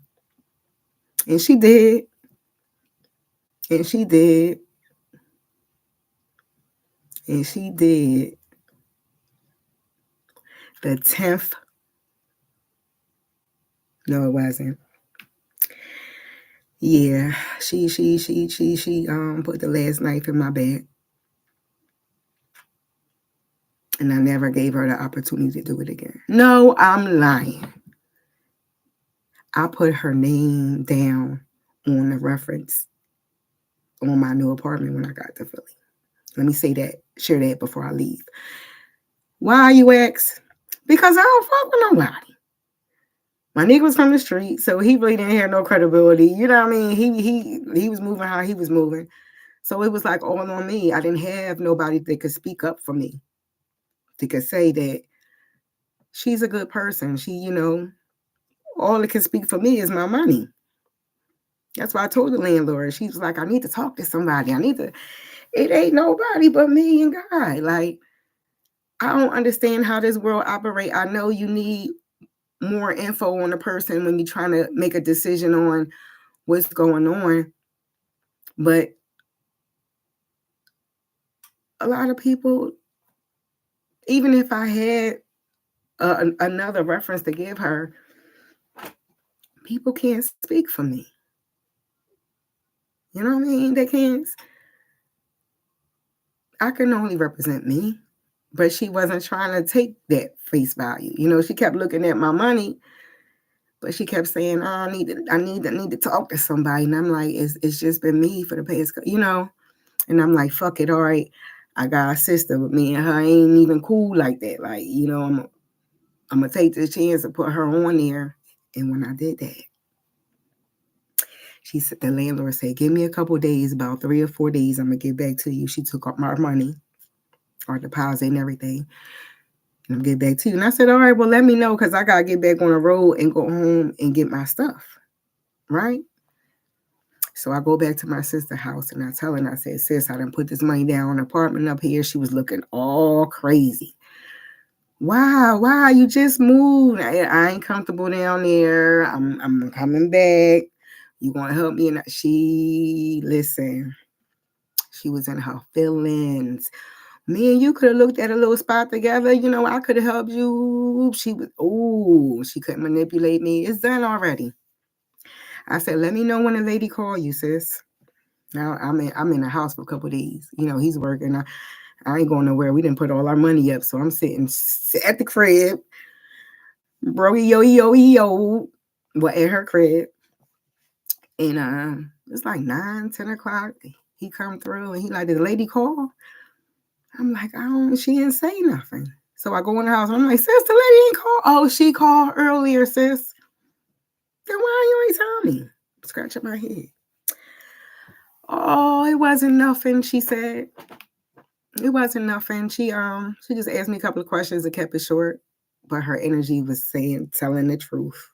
And she did. And she did. And she did. The 10th. No, it wasn't. Yeah, she put the last knife in my back. And I never gave her the opportunity to do it again. No, I'm lying. I put her name down on the reference on my new apartment when I got to Philly. Let me share that before I leave. Why, you ask? Because I don't fuck with nobody. My nigga was from the street, so he really didn't have no credibility. You know what I mean? He was moving how he was moving. So it was like all on me. I didn't have nobody that could speak up for me. That could say that she's a good person. She, all that can speak for me is my money. That's why I told the landlord. She was like, I need to talk to somebody. It ain't nobody but me and God. Like, I don't understand how this world operates. I know you need more info on a person when you're trying to make a decision on what's going on. But a lot of people, even if I had another reference to give her, people can't speak for me. You know what I mean? They can't. I can only represent me. But she wasn't trying to take that face value. She kept looking at my money, but she kept saying, oh, I need to talk to somebody. And I'm like, it's just been me for the past, and I'm like, fuck it. All right. I got a sister, but me and her ain't even cool like that. Like, I'm going to take this chance and put her on there. And when I did that, she said, the landlord said, give me a couple days, about 3 or 4 days. I'm going to get back to you. She took up my money, our deposit and everything. And I'll get back to you. And I said, all right, well, let me know because I got to get back on the road and go home and get my stuff. Right? So I go back to my sister's house and I tell her, and I said, sis, I done put this money down on an apartment up here. She was looking all crazy. Wow, you just moved. I ain't comfortable down there. I'm coming back. You want to help me? And she was in her feelings. Me and you could have looked at a little spot together. I could have helped you. She couldn't manipulate me. It's done already. I said, let me know when the lady call you, sis. Now I'm in the house for a couple of days. He's working. I ain't going nowhere. We didn't put all our money up. So I'm sitting at the crib. Bro, yo. Well, at her crib. And it's like 9, 10 o'clock. He come through and he like, did the lady call? I'm like, she didn't say nothing. So I go in the house. I'm like, sis, the lady ain't called. Oh, she called earlier, sis. Then why you ain't tell me? scratching my head. Oh, it wasn't nothing, she said. It wasn't nothing. She just asked me a couple of questions and kept it short, but her energy was telling the truth.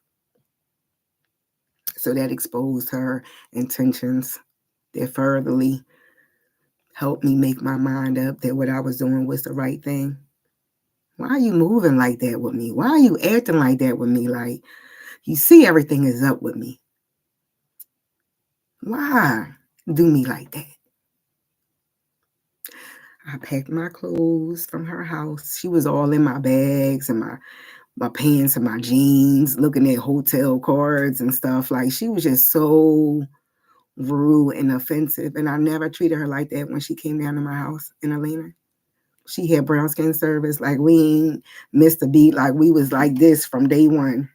So that exposed her intentions. That furtherly helped me make my mind up that what I was doing was the right thing. Why are you moving like that with me? Why are you acting like that with me? Like, you see everything is up with me. Why do me like that? I packed my clothes from her house. She was all in my bags and my pants and my jeans, looking at hotel cards and stuff. Like, she was just so rude and offensive. And I never treated her like that when she came down to my house in Atlanta. She had brown skin service. Like, we ain't missed a beat. Like, we was like this from day one.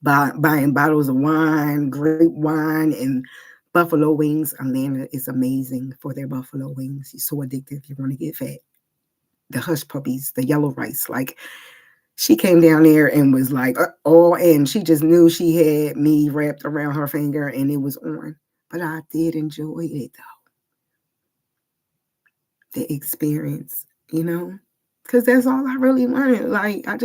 Buying bottles of wine, grape wine, and buffalo wings. Atlanta is amazing for their buffalo wings. It's so addictive. You're going to get fat. The hush puppies, the yellow rice. Like, she came down there and was like, oh, and she just knew she had me wrapped around her finger and it was on. But I did enjoy it, though. The experience, because that's all I really wanted. Like, I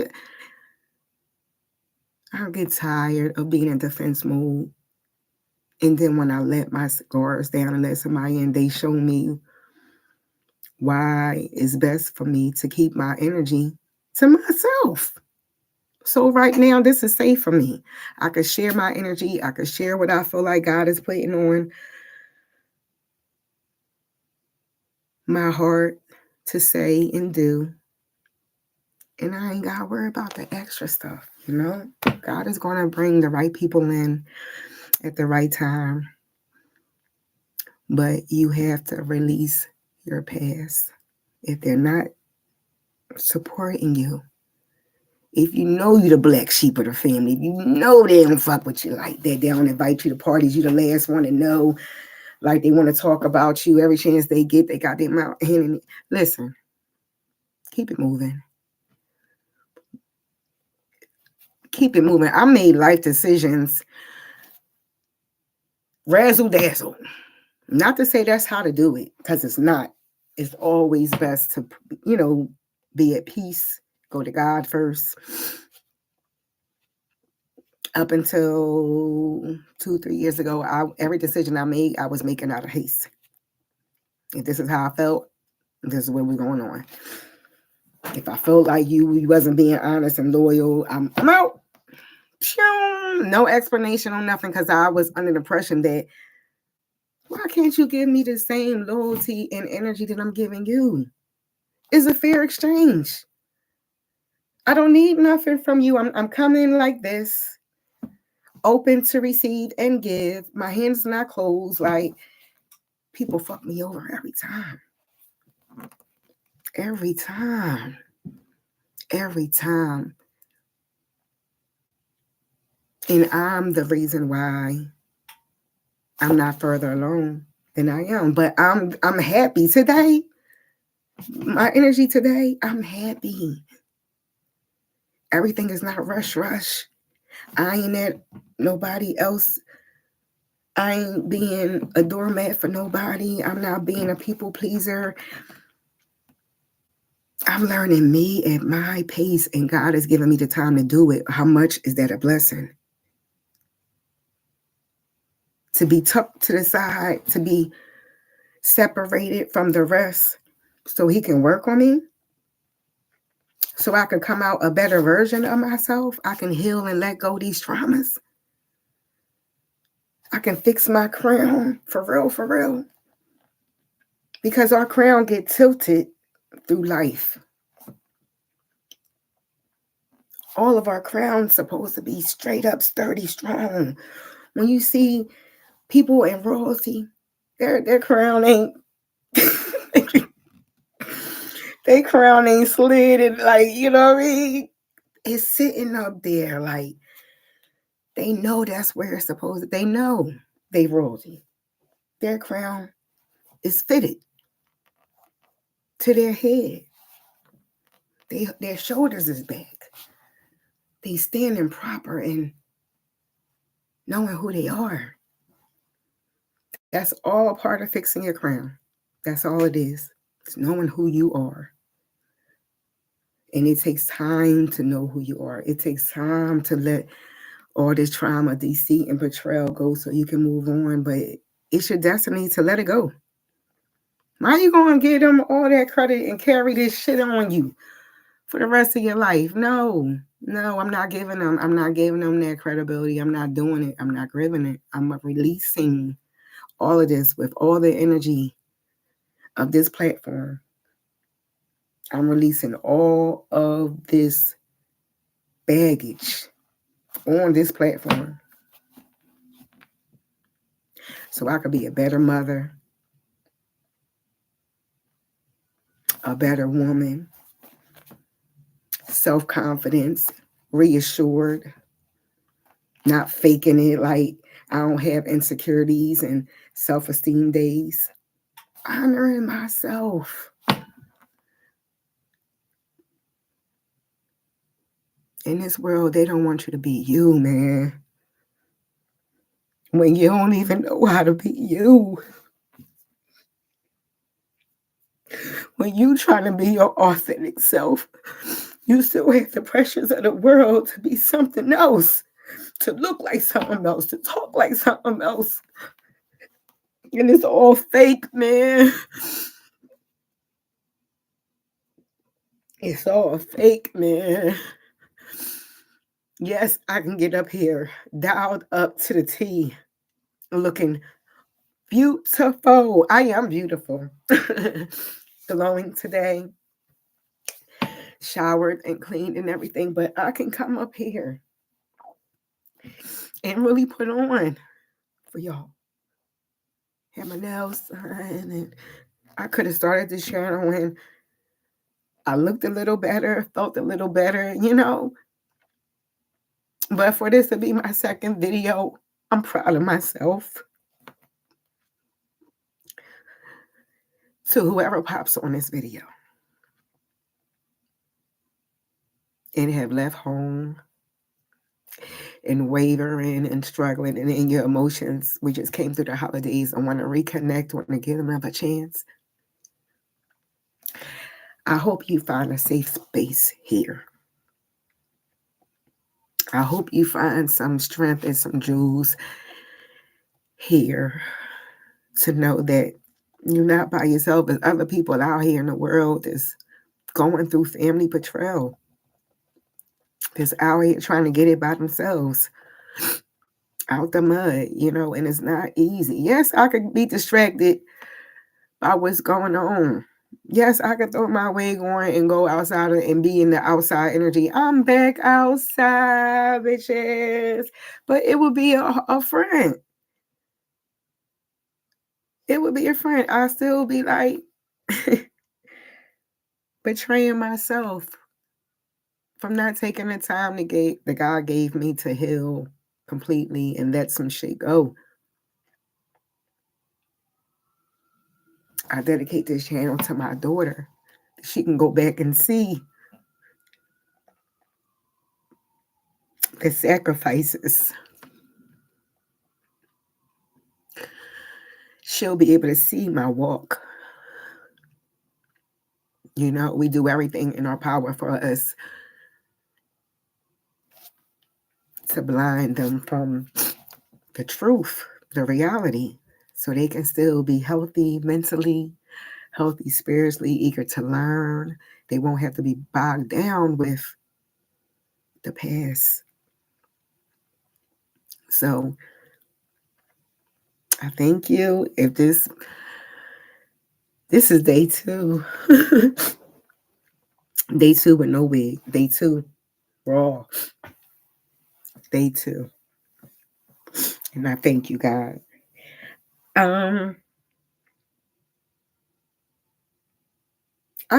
get tired of being in defense mode. And then when I let my guards down and let somebody in, they show me why it's best for me to keep my energy to myself. So right now, this is safe for me. I can share my energy. I can share what I feel like God is putting on my heart to say and do. And I ain't got to worry about the extra stuff, God is going to bring the right people in at the right time. But you have to release your past. If they're not supporting you, if you know you're the black sheep of the family, if you know they don't fuck with you like that, they don't invite you to parties, you the last one to know, like they want to talk about you every chance they get, they got their mouth in it. Listen, keep it moving. Keep it moving. I made life decisions razzle dazzle. Not to say that's how to do it, because it's not. It's always best to, be at peace, go to God first. Up until 2-3 years ago, every decision I made, I was making out of haste. If this is how I felt, this is what we're going on. If I felt like you wasn't being honest and loyal, I'm out. No explanation on nothing, because I was under the impression that, why can't you give me the same loyalty and energy that I'm giving you? It's a fair exchange. I don't need nothing from you. I'm coming like this, open to receive and give. My hands not closed. Like, people fuck me over every time. Every time. Every time. And I'm the reason why I'm not further along than I am. But I'm happy today. My energy today, I'm happy. Everything is not rush. I ain't at nobody else. I ain't being a doormat for nobody. I'm not being a people pleaser. I'm learning me at my pace, and God has given me the time to do it. How much is that a blessing? To be tucked to the side, to be separated from the rest so He can work on me, so I can come out a better version of myself. I can heal and let go of these traumas. I can fix my crown for real. Because our crown get tilted through life. All of our crowns supposed to be straight up, sturdy, strong. When you see people in royalty, their crown ain't their crown ain't slid and, like, you know what I mean? It's sitting up there like they know that's where it's supposed to. They know they royalty. Their crown is fitted to their head. Their shoulders is back. They standing proper, and knowing who they are. That's all a part of fixing your crown. That's all it is. It's knowing who you are. And it takes time to know who you are. It takes time to let all this trauma, deceit, and betrayal go so you can move on. But it's your destiny to let it go. Why are you going to give them all that credit and carry this shit on you for the rest of your life? No, no, I'm not giving them. I'm not giving them that credibility. I'm not doing it. I'm not giving it. I'm releasing all of this with all the energy of this platform. I'm releasing all of this baggage on this platform so I could be a better mother, a better woman, self-confidence, reassured, not faking it like I don't have insecurities and self-esteem days. Honoring myself. In this world, they don't want you to be you, man. When you don't even know how to be you. When you trying to be your authentic self, you still have the pressures of the world to be something else, to look like something else, to talk like something else. And it's all fake, man. It's all fake, man. Yes, I can get up here, dialed up to the T, looking beautiful. I am beautiful. Glowing today, showered and cleaned and everything, but I can come up here and really put on for y'all. Have my nails done, and I could have started this channel when I looked a little better, felt a little better, you know. But for this to be my second video, I'm proud of myself. To whoever pops on this video and have left home and wavering and struggling and in your emotions, we just came through the holidays and want to reconnect, want to give them a chance. I hope you find a safe space here. I hope you find some strength and some jewels here to know that you're not by yourself. There's other people out here in the world that's going through family betrayal, that's out here trying to get it by themselves, out the mud, you know, and it's not easy. Yes, I could be distracted by what's going on. Yes, I could throw my wig on and go outside and be in the outside energy. I'm back outside, bitches. But it would be a friend. It would be a friend. I still be like betraying myself from not taking the time that God gave me to heal completely and let some shit go. I dedicate this channel to my daughter. She can go back and see the sacrifices. She'll be able to see my walk. You know, we do everything in our power for us to blind them from the truth, the reality, so they can still be healthy mentally, healthy spiritually, eager to learn. They won't have to be bogged down with the past. So I thank you. If this is day 2. Day 2 with no wig. Day 2 raw. Day 2. And I thank you, God. I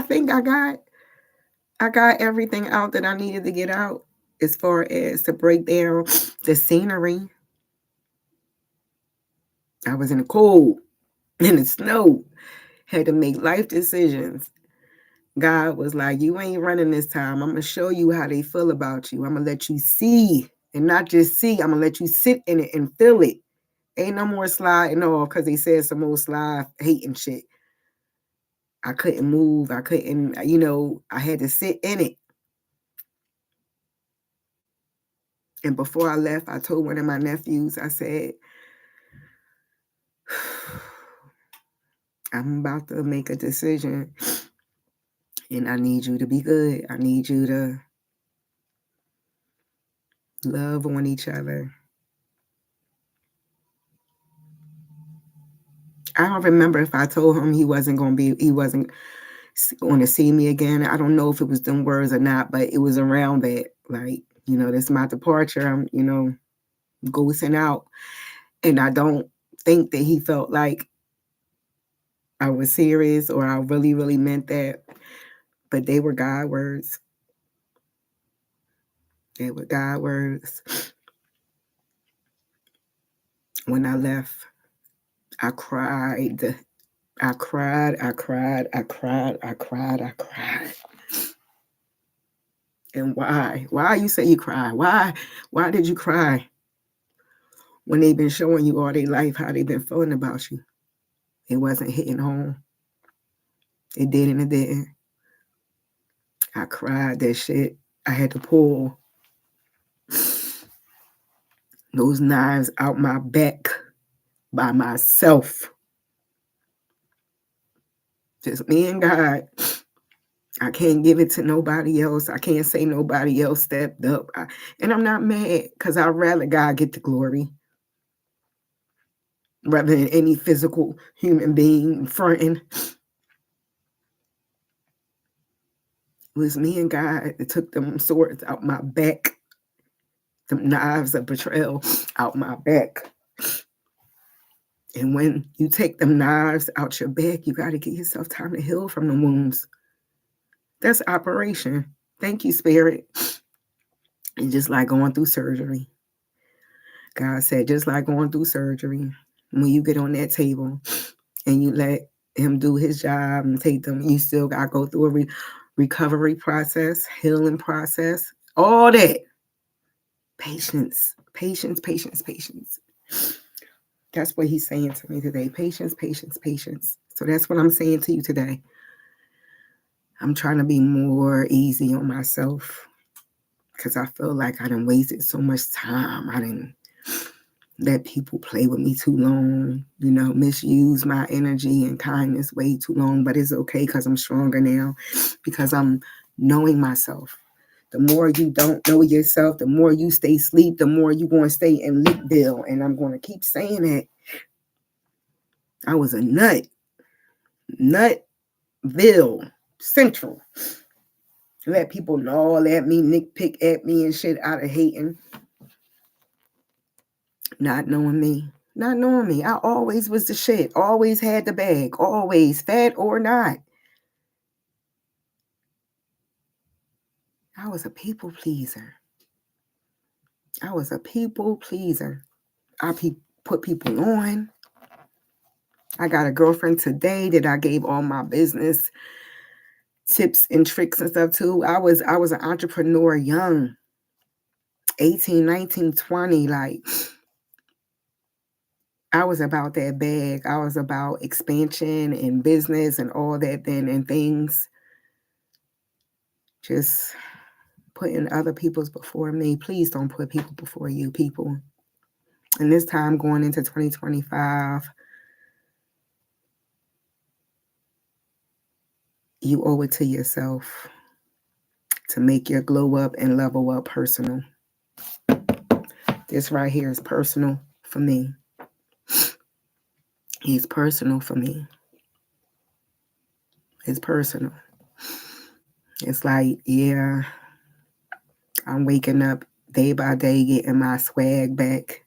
think I got everything out that I needed to get out as far as to break down the scenery. I was in the cold, in the snow, had to make life decisions. God was like, you ain't running this time. I'm going to show you how they feel about you. I'm going to let you see And not just see, I'm going to let you sit in it and feel it. Ain't no more sliding off because they said some old slide hating shit. I couldn't move. I couldn't, I had to sit in it. And before I left, I told one of my nephews, I said, I'm about to make a decision and I need you to be good. I need you to love on each other. I don't remember if I told him he wasn't going to see me again. I don't know if it was them words or not, but it was around that. Like, this is my departure. I'm, ghosting out. And I don't think that he felt like I was serious or I really, really meant that. But they were God words. They were God words. When I left, I cried. I cried. And why? Why you say you cry? Why did you cry? When they've been showing you all their life, how they've been feeling about you. It wasn't hitting home. It did and it didn't. I cried that shit. I had to pull those knives out my back by myself. Just me and God. I can't give it to nobody else. I can't say nobody else stepped up. And I'm not mad because I'd rather God get the glory rather than any physical human being fronting. It was me and God that took them swords out my back, them knives of betrayal out my back. And when you take them knives out your back, you got to give yourself time to heal from the wounds. That's operation. Thank you, Spirit. And just like going through surgery. God said, just like going through surgery, when you get on that table and you let him do his job and take them, you still got to go through a recovery process, healing process, all that. Patience. That's what he's saying to me today. Patience. So that's what I'm saying to you today. I'm trying to be more easy on myself because I feel like I done wasted so much time. I didn't let people play with me too long, misuse my energy and kindness way too long. But it's okay because I'm stronger now because I'm knowing myself. The more you don't know yourself, the more you stay asleep, the more you're going to stay in Leakville. And I'm going to keep saying that. I was a Nutville Central. Let people gnaw at me, nitpick at me and shit out of hating. Not knowing me. I always was the shit. Always had the bag. Always, fat or not. I was a people pleaser. I put people on. I got a girlfriend today that I gave all my business tips and tricks and stuff to. I was an entrepreneur young. 18, 19, 20. Like, I was about that bag. I was about expansion and business and all that then and things. Just putting other people's before me. Please don't put people before you, people. And this time going into 2025, you owe it to yourself to make your glow up and level up personal. This right here is personal for me. It's personal for me. It's personal. It's like, yeah, I'm waking up day by day, getting my swag back,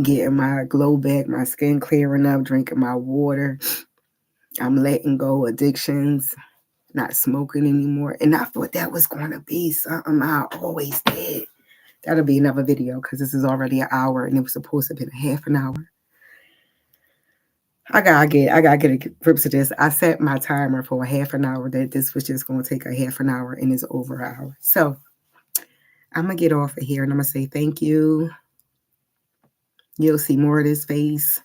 getting my glow back, my skin clearing up, drinking my water. I'm letting go addictions, not smoking anymore. And I thought that was going to be something I always did. That'll be another video because this is already an hour and it was supposed to be a half an hour. I gotta get a grip to this. I set my timer for a half an hour that this was just going to take a half an hour and it's over an hour. So I'm going to get off of here and I'm going to say thank you. You'll see more of this face,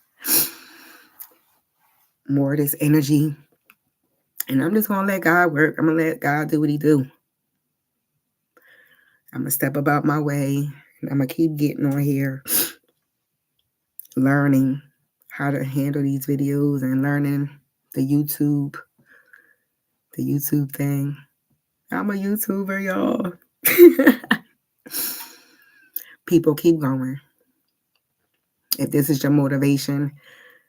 more of this energy. And I'm just going to let God work. I'm going to let God do what he do. I'm going to step about my way. And I'm going to keep getting on here, learning how to handle these videos and learning the YouTube thing. I'm a YouTuber, y'all. People, keep going. If this is your motivation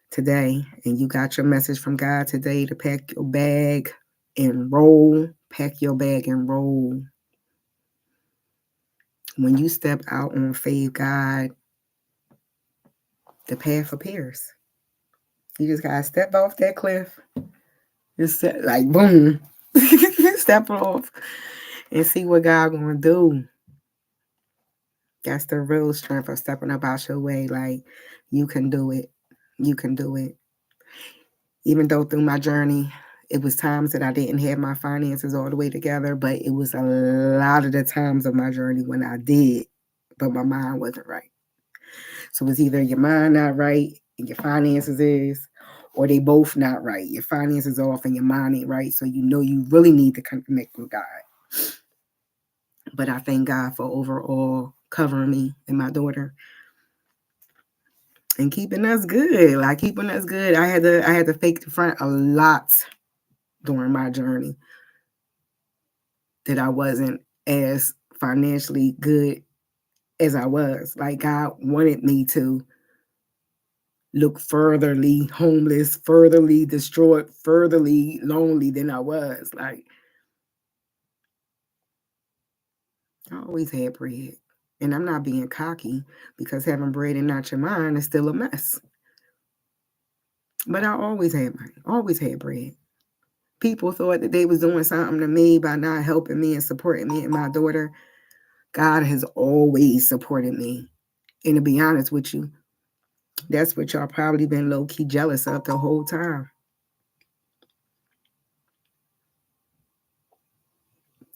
today and you got your message from God today to pack your bag and roll, pack your bag and roll. When you step out on faith, God, the path appears. You just got to step off that cliff. Just like, boom, step off and see what God going to do. That's the real strength of stepping up out your way. Like, you can do it. You can do it. Even though through my journey, it was times that I didn't have my finances all the way together, but it was a lot of the times of my journey when I did, but my mind wasn't right. So it's either your mind not right and your finances is, or they both not right. Your finances off and your mind ain't right. So you know you really need to connect with God. But I thank God for overall covering me and my daughter and keeping us good. Like keeping us good. I had to fake the front a lot during my journey that I wasn't as financially good as I was. Like God wanted me to look furtherly homeless, furtherly distraught, furtherly lonely than I was. Like I always had bread. And I'm not being cocky because having bread and not your mind is still a mess. But I always had money, always had bread. People thought that they was doing something to me by not helping me and supporting me and my daughter. God has always supported me. And to be honest with you, that's what y'all probably been low-key jealous of the whole time.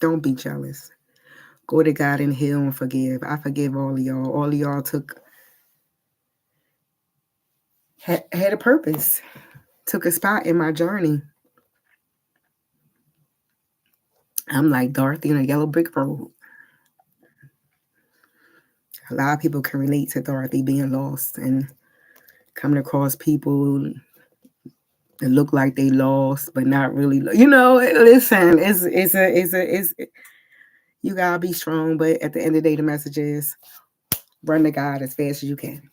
Don't be jealous. Go to God and heal and forgive. I forgive all of y'all. All of y'all had a purpose, took a spot in my journey. I'm like Dorothy on a yellow brick road. A lot of people can relate to Dorothy being lost and coming across people that look like they lost, but not really. You know, listen, it's you gotta be strong. But at the end of the day, the message is run to God as fast as you can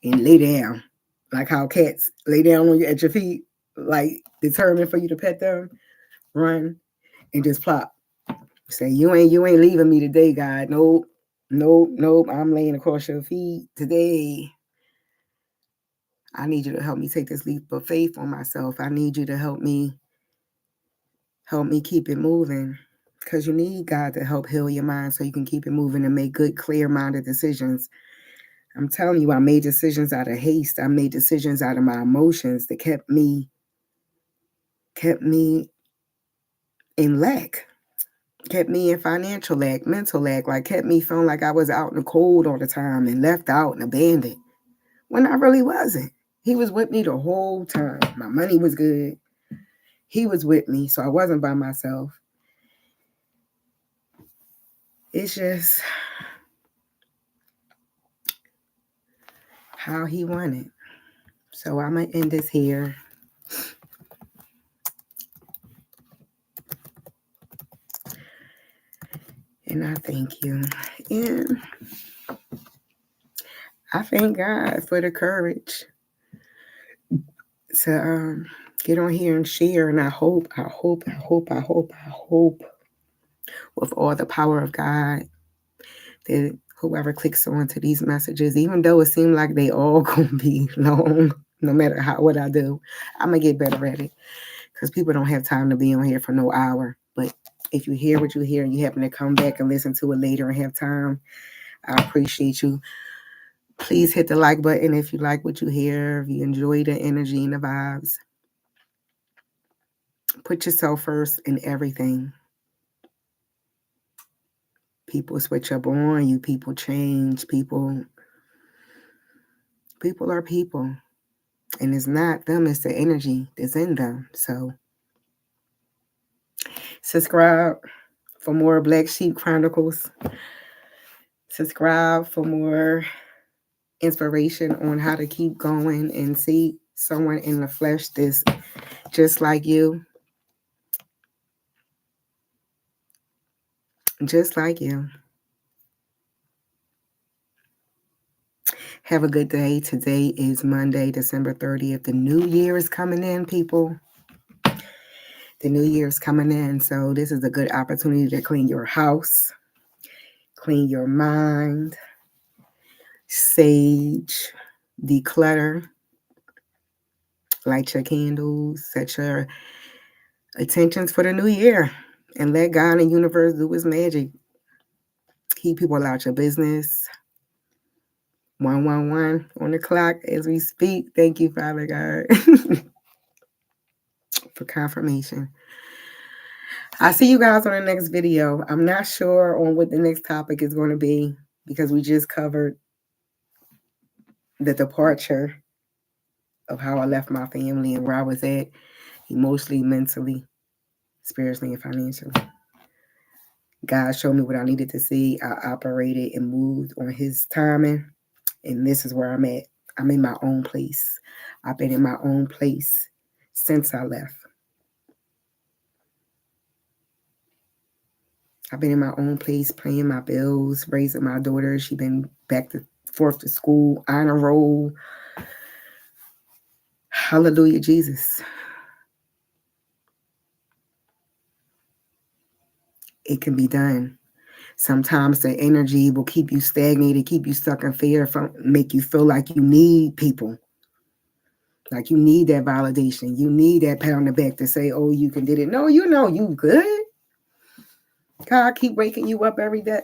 and lay down, like how cats lay down at your feet, like determined for you to pet them. Run and just plop. Say you ain't leaving me today, God. Nope. I'm laying across your feet today. I need you to help me take this leap of faith on myself. I need you to help me keep it moving. Because you need God to help heal your mind so you can keep it moving and make good, clear-minded decisions. I'm telling you, I made decisions out of haste. I made decisions out of my emotions that kept me in lack, kept me in financial lack, mental lack, like kept me feeling like I was out in the cold all the time and left out and abandoned when I really wasn't. He was with me the whole time. My money was good. He was with me, so I wasn't by myself. It's just how he wanted. So I'm going to end this here. And I thank you. And I thank God for the courage to get on here and share. And I hope with all the power of God that whoever clicks onto these messages, even though it seemed like they all gonna be long, no matter what I do, I'm gonna get better at it because people don't have time to be on here for no hour. But if you hear what you hear and you happen to come back and listen to it later and have time, I appreciate you. Please hit the like button if you like what you hear, if you enjoy the energy and the vibes. Put yourself first in everything. People switch up on you. People change. People are people. And it's not them, it's the energy that's in them. So subscribe for more Black Sheep Chronicles. Subscribe for more inspiration on how to keep going and see someone in the flesh that's just like you. Just like you. Have a good day. Today is Monday, December 30th. The new year is coming in, people. The new year is coming in. So this is a good opportunity to clean your house, clean your mind, sage, declutter, light your candles, set your intentions for the new year, and let God and the universe do his magic. Keep people out your business. 111 on the clock as we speak. Thank you, Father God, for confirmation. I'll see you guys on the next video. I'm not sure on what the next topic is going to be because we just covered the departure of how I left my family and where I was at emotionally, mentally, spiritually, and financially. God showed me what I needed to see. I operated and moved on his timing. And this is where I'm at. I'm in my own place. I've been in my own place since I left. I've been in my own place, paying my bills, raising my daughter. She's been back to forth to school, honor roll. Hallelujah, Jesus. It can be done. Sometimes the energy will keep you stagnated, keep you stuck in fear, make you feel like you need people. Like you need that validation. You need that pat on the back to say, oh, you can did it. No, you know you good. God keep waking you up every day,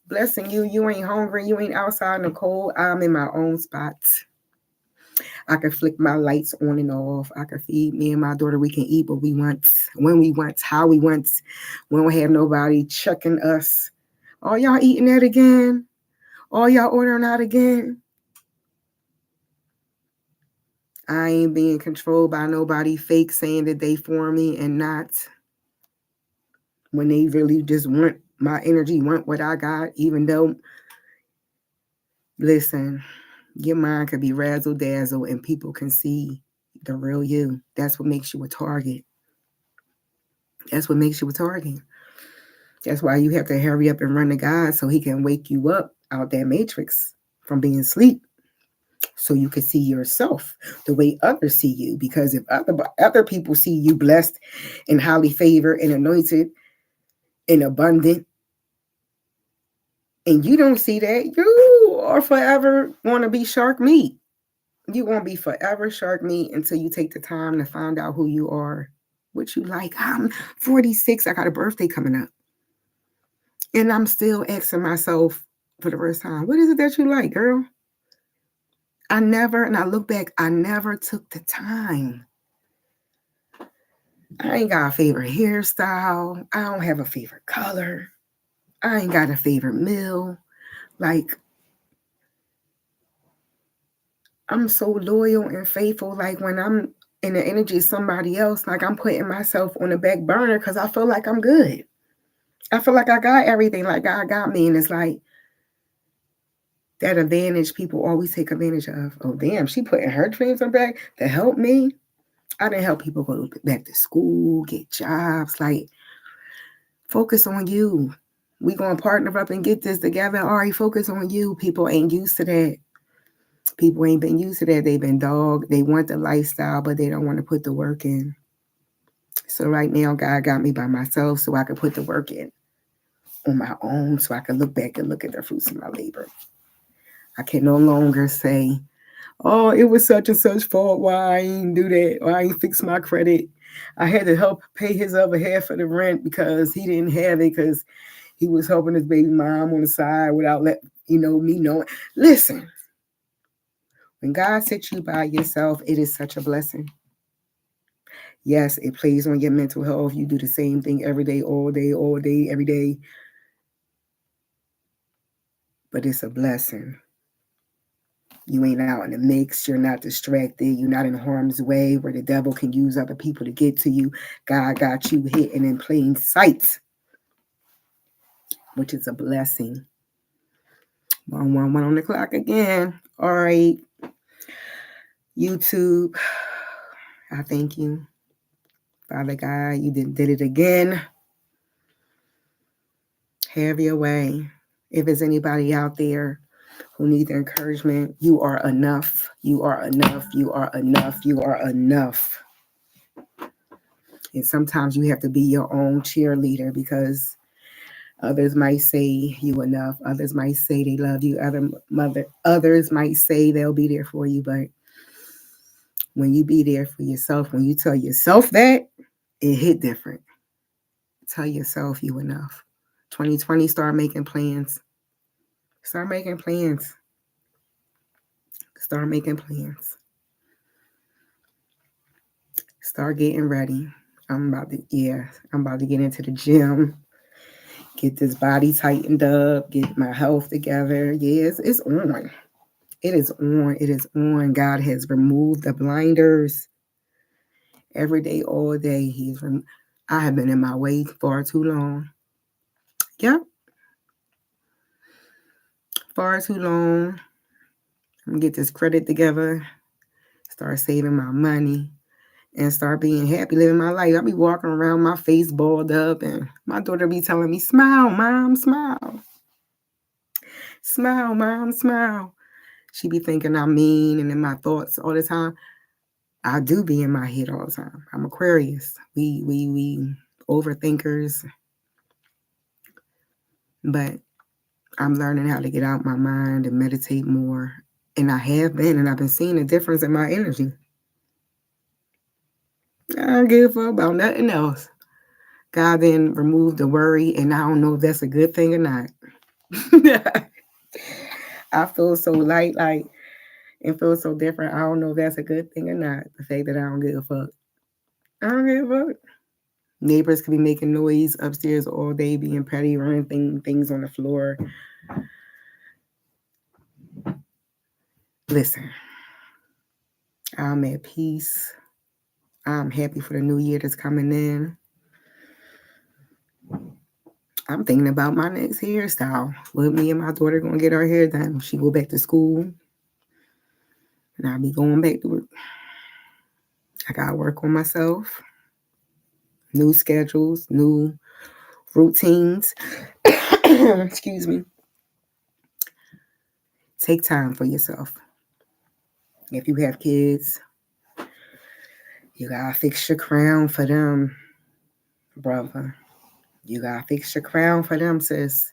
blessing you. You ain't hungry. You ain't outside in the cold. I'm in my own spots. I can flick my lights on and off. I can feed me and my daughter. We can eat what we want, when we want, how we want. We don't have nobody checking us. Oh, y'all eating that again? Oh, y'all ordering out again? I ain't being controlled by nobody fake saying that they for me and not, when they really just want my energy, want what I got, even though, listen, your mind could be razzle dazzle and people can see the real you. That's what makes you a target. That's what makes you a target. That's why you have to hurry up and run to God so he can wake you up out that matrix from being asleep, so you can see yourself the way others see you. Because if other people see you blessed and highly favored and anointed and abundant, and you don't see that, you are forever going to be shark meat. You're going to be forever shark meat until you take the time to find out who you are, what you like. I'm 46. I got a birthday coming up. And I'm still asking myself for the first time, what is it that you like, girl? And I look back, I never took the time. I ain't got a favorite hairstyle. I don't have a favorite color. I ain't got a favorite meal. Like, I'm so loyal and faithful. Like, when I'm in the energy of somebody else, like, I'm putting myself on the back burner because I feel like I'm good. I feel like I got everything. Like, God got me. And it's like that advantage people always take advantage of. Oh, damn, she putting her dreams on back to help me. I didn't help people go back to school, get jobs. Like, focus on you. We gonna partner up and get this together. All right, focus on you. People ain't used to that. People ain't been used to that. They've been dogged. They want the lifestyle, but they don't want to put the work in. So right now, God got me by myself so I could put the work in on my own, so I can look back and look at the fruits of my labor. I can no longer say, oh, it was such and such fault why I ain't do that, or I ain't fix my credit. I had to help pay his other half of the rent because he didn't have it because he was helping his baby mom on the side without letting me know. Listen, when God sets you by yourself, it is such a blessing. Yes, it plays on your mental health. You do the same thing every day, all day, every day. but it's a blessing. You ain't out in the mix. You're not distracted. You're not in harm's way where the devil can use other people to get to you. God got you hidden in plain sight, which is a blessing. 111 on the clock again. All right. YouTube, I thank you. Father God, you did it again. Have your way. If there's anybody out there who needs encouragement, you are enough. You are enough. You are enough. You are enough. And sometimes you have to be your own cheerleader because others might say you enough. Others might say they love you. Others might say they'll be there for you. But when you be there for yourself, when you tell yourself that, it hit different. Tell yourself you enough. 2020, start making plans. Start making plans. Start making plans. Start getting ready. I'm about to get into the gym, get this body tightened up, get my health together. Yes, it's on. It is on. It is on. God has removed the blinders every day, all day. I have been in my way far too long. Yep. Far too long. I'm going to get this credit together, start saving my money, and start being happy, living my life. I'll be walking around, my face balled up, and my daughter be telling me, smile, mom, smile. Smile, mom, smile. She be thinking I'm mean and in my thoughts all the time. I do be in my head all the time. I'm Aquarius. We overthinkers. But I'm learning how to get out my mind and meditate more. And I have been, and I've been seeing a difference in my energy. I don't give a fuck about nothing else. God then removed the worry, and I don't know if that's a good thing or not. I feel so light, like, and feel so different. I don't know if that's a good thing or not. The fact that I don't give a fuck. I don't give a fuck. Neighbors could be making noise upstairs all day, being petty, running things on the floor. Listen, I'm at peace. I'm happy for the new year that's coming in. I'm thinking about my next hairstyle. With me and my daughter gonna get our hair done. She go back to school, and I'll be going back to work. I gotta work on myself. New schedules, new routines. Excuse me. Take time for yourself. If you have kids, you gotta fix your crown for them, brother. You gotta fix your crown for them, sis.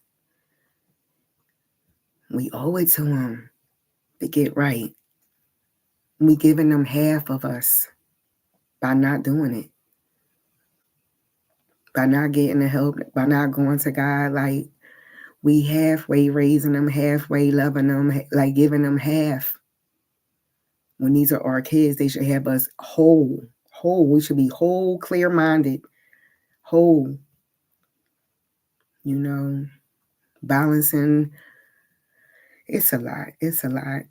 We owe it to them to get right. We giving them half of us by not doing it. By not getting the help, by not going to God, like we halfway raising them, halfway loving them, like giving them half. When these are our kids, they should have us whole. We should be whole, clear-minded, whole. You know, balancing. It's a lot. It's a lot.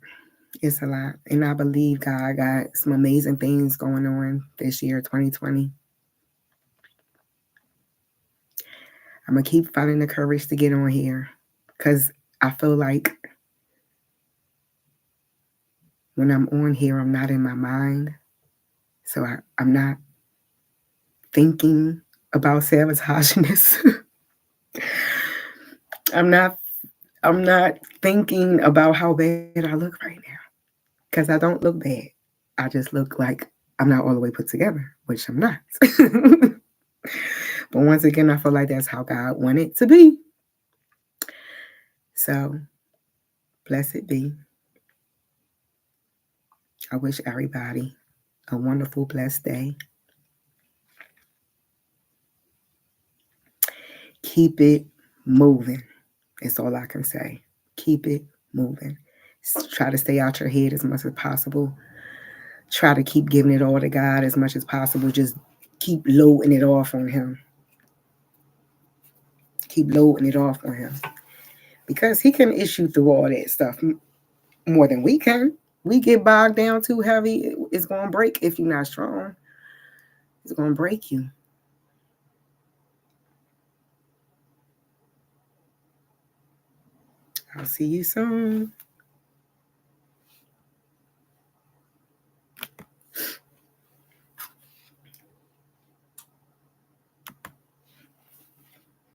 It's a lot. And I believe God got some amazing things going on this year, 2020. I'm going to keep finding the courage to get on here because I feel like when I'm on here, I'm not in my mind. So I'm not thinking about sabotaging this. I'm not thinking about how bad I look right now. Because I don't look bad. I just look like I'm not all the way put together, which I'm not. But once again, I feel like that's how God wanted it to be. So, blessed be. I wish everybody a wonderful, blessed day. Keep it moving. That's all I can say. Keep it moving. Try to stay out your head as much as possible. Try to keep giving it all to God as much as possible. Just keep loading it off on Him. Keep loading it off on Him. because he can issue through all that stuff more than we can. We get bogged down too heavy, it's going to break if you're not strong. It's going to break you. I'll see you soon.